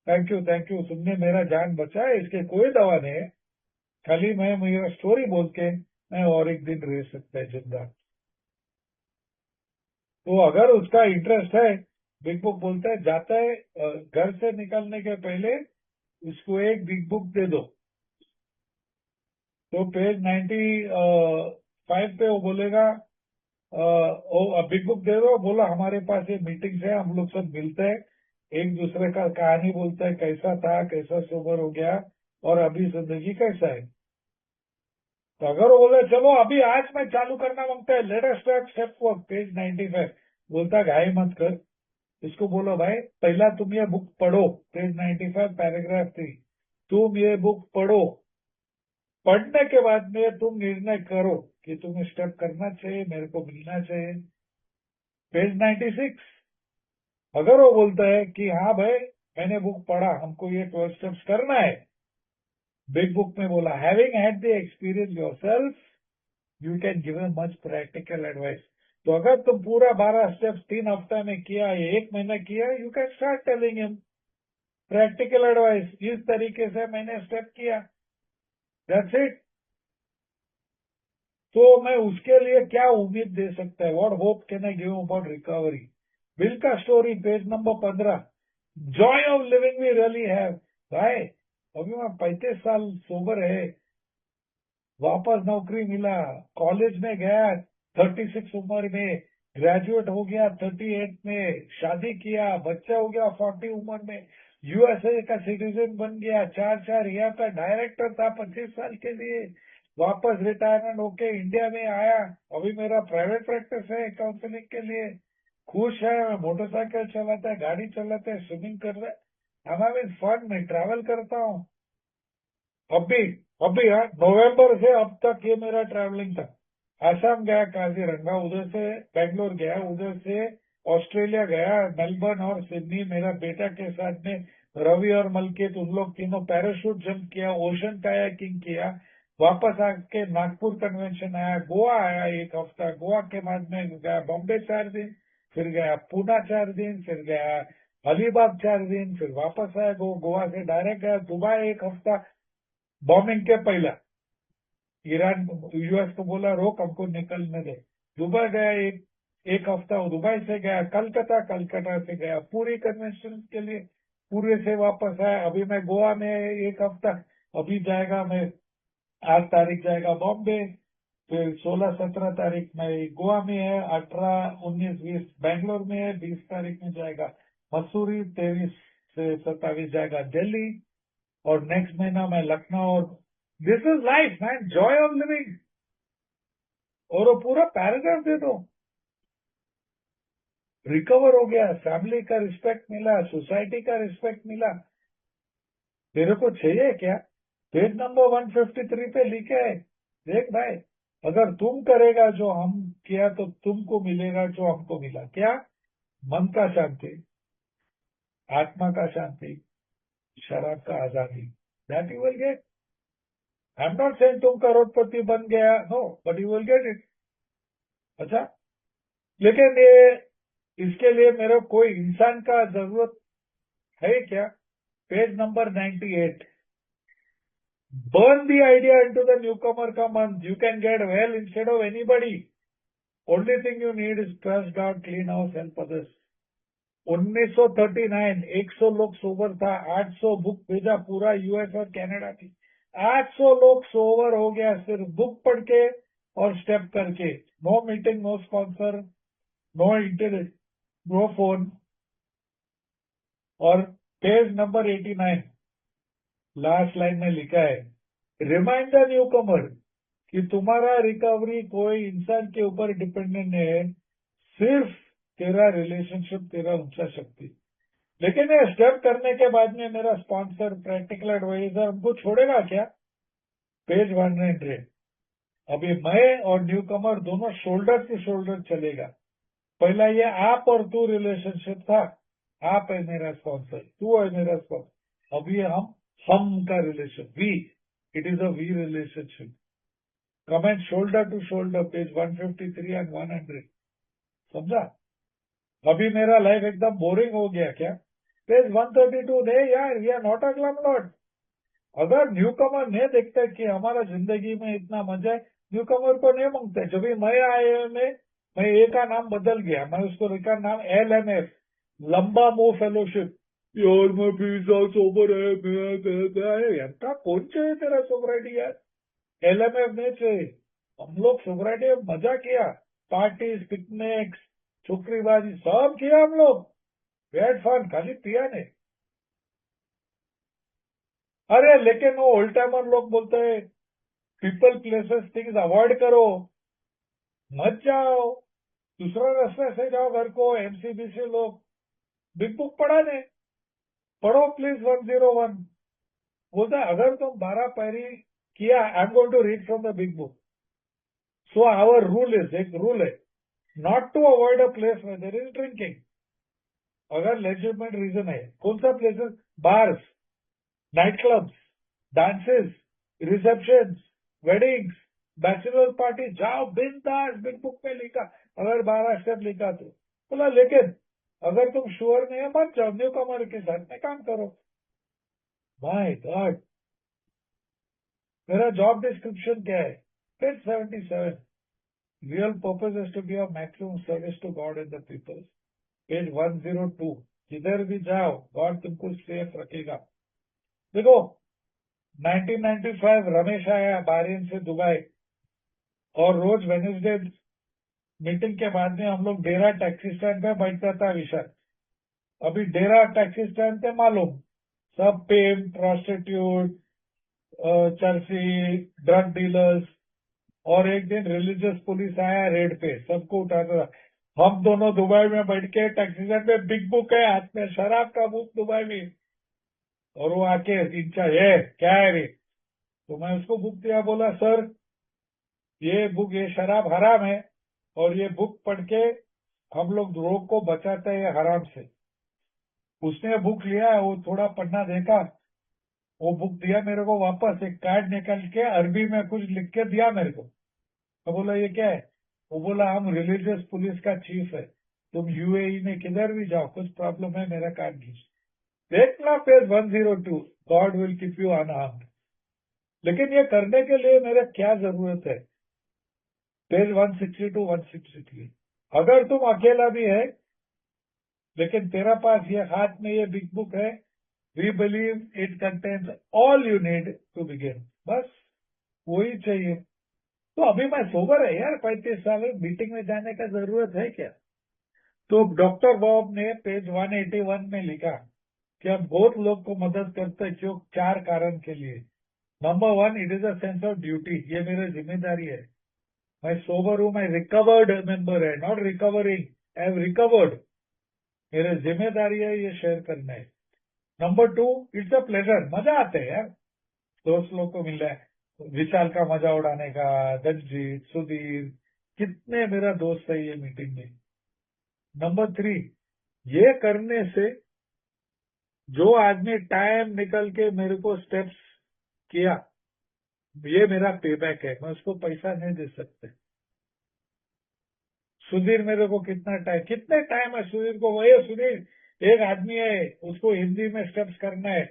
थैंक यू तुमने मेरा जान बचाया, इसके कोई दवा नहीं है, खाली मैं मेरा स्टोरी बोल के मैं और एक दिन रह सकता है जिंदा। तो अगर उसका इंटरेस्ट है, बिग बुक बोलता है जाता है घर से निकलने के पहले उसको एक बिग बुक दे दो, तो पेज 95 पे वो बोलेगा बिग बुक दे दो, बोला हमारे पास ये मीटिंग्स है, हम लोग सब मिलते हैं, एक दूसरे का कहानी बोलते हैं, कैसा था कैसा सोबर हो गया और अभी जिंदगी कैसा है। तो अगर वो बोले चलो अभी आज मैं चालू करना मांगता है, लेटेस्ट स्टेप वर्क, पेज 95, बोलता घाई मत कर, इसको बोलो भाई पहला तुम ये बुक पढ़ो, पेज 95 पैराग्राफ 3, तुम ये बुक पढ़ो, पढ़ने के बाद में तुम निर्णय करो कि तुम्हें स्टेप करना चाहिए मेरे को मिलना चाहिए। पेज 96, अगर वो बोलता है कि हाँ भाई मैंने बुक पढ़ा हमको ये 12 स्टेप्स करना है, बिग बुक में बोला having had the experience yourself you can give much practical advice. तो अगर तुम पूरा 12 स्टेप्स 3 हफ्ता में किया या 1 महीना किया, you can start telling him practical advice, इस तरीके से मैंने स्टेप किया, दैट्स इट। तो मैं उसके लिए क्या उम्मीद दे सकता है, what hope can I give about recovery. Bill का story page number 15, joy of living we really have. भाई अभी मैं 35 साल सोबर है, वापस नौकरी मिला, कॉलेज में गया 36 उम्र में, ग्रेजुएट हो गया 38 में, शादी किया, बच्चा हो गया 40 उम्र में, यूएसए का सिटीजन बन गया, 4 यहाँ का डायरेक्टर था 25 साल के लिए, वापस रिटायरमेंट होके इंडिया में आया, अभी मेरा प्राइवेट प्रैक्टिस है काउंसलिंग के लिए, खुश है, मोटरसाइकिल चलाता है, गाड़ी चलाता है, स्विमिंग कर रहा है, हमारे फन में ट्रैवल करता हूँ। अभी अभी हाँ, नवंबर से अब तक ये मेरा ट्रैवलिंग था। आसाम गया, काजीरंगा, उधर से बेंगलोर गया, उधर से ऑस्ट्रेलिया गया, मेलबर्न और सिडनी, मेरा बेटा के साथ में रवि और मलकित, उन लोग तीनों पैराशूट जंप किया, ओशन कायाकिंग किया, वापस आके नागपुर कन्वेंशन आया, गोवा आया 1 हफ्ता, गोवा के बाद में गया बॉम्बे 4 दिन, फिर गया पूना 4 दिन, फिर गया अलीबाग 4 दिन, फिर वापस आया गोवा से डायरेक्ट गया दुबई 1 हफ्ता। बॉम्बिंग के पहला ईरान यूएस को बोला रोक, हमको निकलने दे। दुबई गया, एक हफ्ता दुबई से गया, कलकत्ता, कलकत्ता से गया पूरी कन्वेंशन के लिए, पूरे से वापस आया। अभी मैं गोवा में 1 हफ्ता, अभी जाएगा मैं 8 तारीख जाएगा बॉम्बे, फिर 16-17 तारीख में गोवा में है, 18-19-20 बैंगलोर में है, 20 तारीख में जाएगा मसूरी, 23 से 27 जाएगा दिल्ली, और नेक्स्ट महीना मैं लखनऊ। और this is life man, Joy of living. और वो पूरा पैराग्राफ दे दो, रिकवर हो गया, फैमिली का रिस्पेक्ट मिला, सोसाइटी का रिस्पेक्ट मिला, तेरे को चाहिए क्या? पेज नंबर 153 पे लिखे है, देख भाई, अगर तुम करेगा जो हम किया तो तुमको मिलेगा जो हमको मिला, क्या? मन का शांति, आत्मा का शांति, शराब का आजादी, that you will get. I am not saying तुम करोड़पति बन गया, no, but you will get it. अच्छा, लेकिन ये इसके लिए मेरे कोई इंसान का जरूरत है क्या? Page number 98, burn the idea into the newcomer का month, you can get well instead of anybody, only thing you need is trust God, clean house, help others। 1939 100 लोग सोबर था, 800 बुक भेजा पूरा यूएस और कनाडा की, 800 लोग sober हो गया सिर्फ बुक पढ़ के और स्टेप करके, no meeting, no sponsor, no internet, no phone. और पेज नंबर 89 लास्ट लाइन में लिखा है, रिमाइंड द न्यू कमर कि तुम्हारा रिकवरी कोई इंसान के ऊपर डिपेंडेंट है, सिर्फ तेरा रिलेशनशिप, तेरा ऊंचा शक्ति। लेकिन ये स्टेप करने के बाद में मेरा स्पॉन्सर, प्रैक्टिकल एडवाइजर हमको छोड़ेगा क्या? पेज 100, अभी मैं और न्यू कमर दोनों शोल्डर टू शोल्डर चलेगा। पहला ये आप और तू रिलेशनशिप था, आप है मेरा स्पॉन्सर, तू है मेरा स्पॉन्सर, अभी हम का relation, we, it is a we relationship. Comment shoulder to shoulder, page 153 and 100, समझा? अभी मेरा लाइफ एकदम बोरिंग हो गया क्या? पेज 132 दे यार, we are not a glum lord. अगर न्यू कमर नहीं देखते कि हमारा जिंदगी में इतना मजा है, न्यू कमर को नहीं मांगते। जब भी मैं आए में मैं ए का नाम बदल गया, मैं उसको रखा नाम LMF, लंबा मुंह फेलोशिप। यार मैं 20 साल सोबर है यार, कौन चाहिए तेरा सोबराइटी यार? LMF नहीं चाहिए। हम लोग सोबराइटी में मजा किया, पार्टीज, पिकनिक्स, छोकरीबाजी सब किया हम लोग, वेट फन, खाली पिया नहीं। अरे लेकिन वो ओल्ड टाइमर लोग बोलते हैं पीपल प्लेसेस थिंग्स अवॉइड करो, मत जाओ, दूसरा रास्ते से जाओ घर को। MCBC लोग बिग बुक पढ़ा नहीं, पढ़ो प्लीज 101। बोलता है अगर तुम 12 पैरी किया, I am going to read from the big book. So our rule is, एक रूल है, not to avoid a place में देयर इज ड्रिंकिंग, अगर लेजिटिमेट रीजन है। कौन सा places? Bars, night clubs, dances, reception, weddings, bachelor party, जाओ बिंदास, big book में लिखा, अगर 12 स्टेप लिखा तो। बोला लेकिन अगर तुम श्योर नहीं है मत जाओ, न्यू कमर के साथ में काम करो। माय गॉड, मेरा जॉब डिस्क्रिप्शन क्या है? Page 77, real purpose is to give maximum service to God and the people. Page 102, जिधर भी जाओ गॉड तुमको सेफ रखेगा। देखो 1995 रमेश आया बाहरीन से दुबई, और रोज वेनेसडे मीटिंग के बाद में हम लोग डेरा टैक्सी स्टैंड पे बैठता था विशाल। अभी डेरा टैक्सी स्टैंड पे मालूम सब पेम, प्रोस्टिट्यूट, चर्सी, ड्रग डीलर्स। और एक दिन रिलीजियस पुलिस आया रेड पे, सबको उठाता था। हम दोनों दुबई में बैठ के टैक्सी में, बिग बुक है हाथ में, शराब का बुक दुबई में। और वो आके इंचार्ज, है क्या है रे? तो मैं उसको बुक दिया, बोला सर ये बुक, ये शराब हराम है, और ये बुक पढ़ के हम लोग लोग को बचाते हैं हराम से। उसने बुक लिया, वो थोड़ा पढ़ना देखा, वो बुक दिया मेरे को वापस, एक कार्ड निकाल के अरबी में कुछ लिख के दिया मेरे को। तो बोला ये क्या है? वो बोला हम रिलीजियस पुलिस का चीफ है, तुम यूएई में किधर भी जाओ, कुछ प्रॉब्लम है मेरा कार्ड खींच। देखना page 102, God will keep you unharmed. लेकिन ये करने के लिए मेरे क्या जरूरत है? पेज 162, 163। अगर तुम अकेला भी है, लेकिन तेरा पास ये हाथ में ये बिग बुक है, we believe it contains all you need to begin, बस वही चाहिए। तो अभी मैं सोबर है यार, 35 साल में मीटिंग में जाने का जरूरत है क्या? तो डॉक्टर बॉब ने पेज 181 में लिखा कि हम बहुत लोग को मदद करते हैं, क्यों? 4 कारण के लिए। Number 1, it is a sense of duty, ये मेरी जिम्मेदारी है। मैं सोबर हूं, मैं रिकवर्ड मेंबर है, not recovering, I have recovered. मेरी जिम्मेदारी है ये शेयर करना है। नंबर 2, इट्स अ प्लेजर, मजा आता है यार दोस्त लोग को मिल रहा है, विशाल का मजा उड़ाने का, दलजीत, सुधीर, कितने मेरा दोस्त है ये मीटिंग में। नंबर 3, ये करने से जो आदमी टाइम निकल के मेरे को स्टेप्स किया, ये मेरा पेबैक है, मैं उसको पैसा नहीं दे सकते। सुधीर मेरे को कितने टाइम है सुधीर को, वही सुधीर एक आदमी है, उसको हिंदी में स्टेप्स करना है,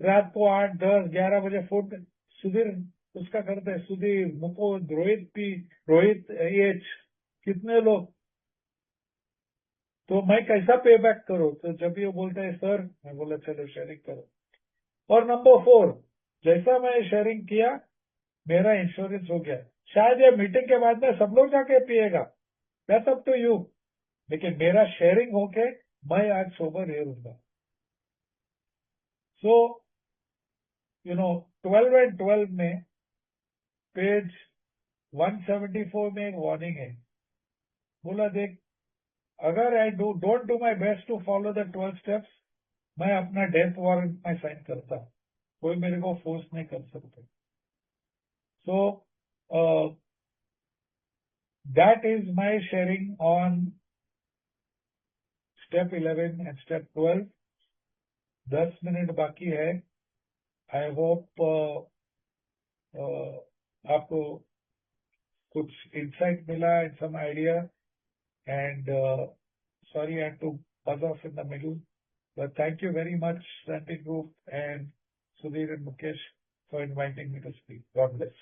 रात को 8, 10, 11 बजे फोन, सुधीर उसका करते हैं, सुधीर, मुकुंद, रोहित पी, रोहित एच, कितने लोग। तो मैं कैसा पे बैक करूं? तो जब ये बोलते हैं सर, मैं बोला चलो शेयरिंग करो। और नंबर 4, जैसा मैं शेयरिंग किया, मेरा इंश्योरेंस हो गया। शायद ये मीटिंग के बाद में सब लोग जाके पिएगा, दैट्स अप टू यू, लेकिन मेरा शेयरिंग होके मैं आज सोबर रहूंगा। सो 12 एंड 12 में, पेज 174 में एक वार्निंग है। बोला देख, अगर I don't do my best to follow the 12 steps, मैं अपना डेथ वारंट में साइन करता हूं, कोई मेरे को फोर्स नहीं कर सकता। So that is my sharing on step 11 and step 12। 10 minute बाकी है। आई होप आपको कुछ इंसाइट मिला and some idea, and sorry I had to buzz off in the middle, but thank you very much, Santi Group and Sudhir and Mukesh, for inviting me to speak. God bless.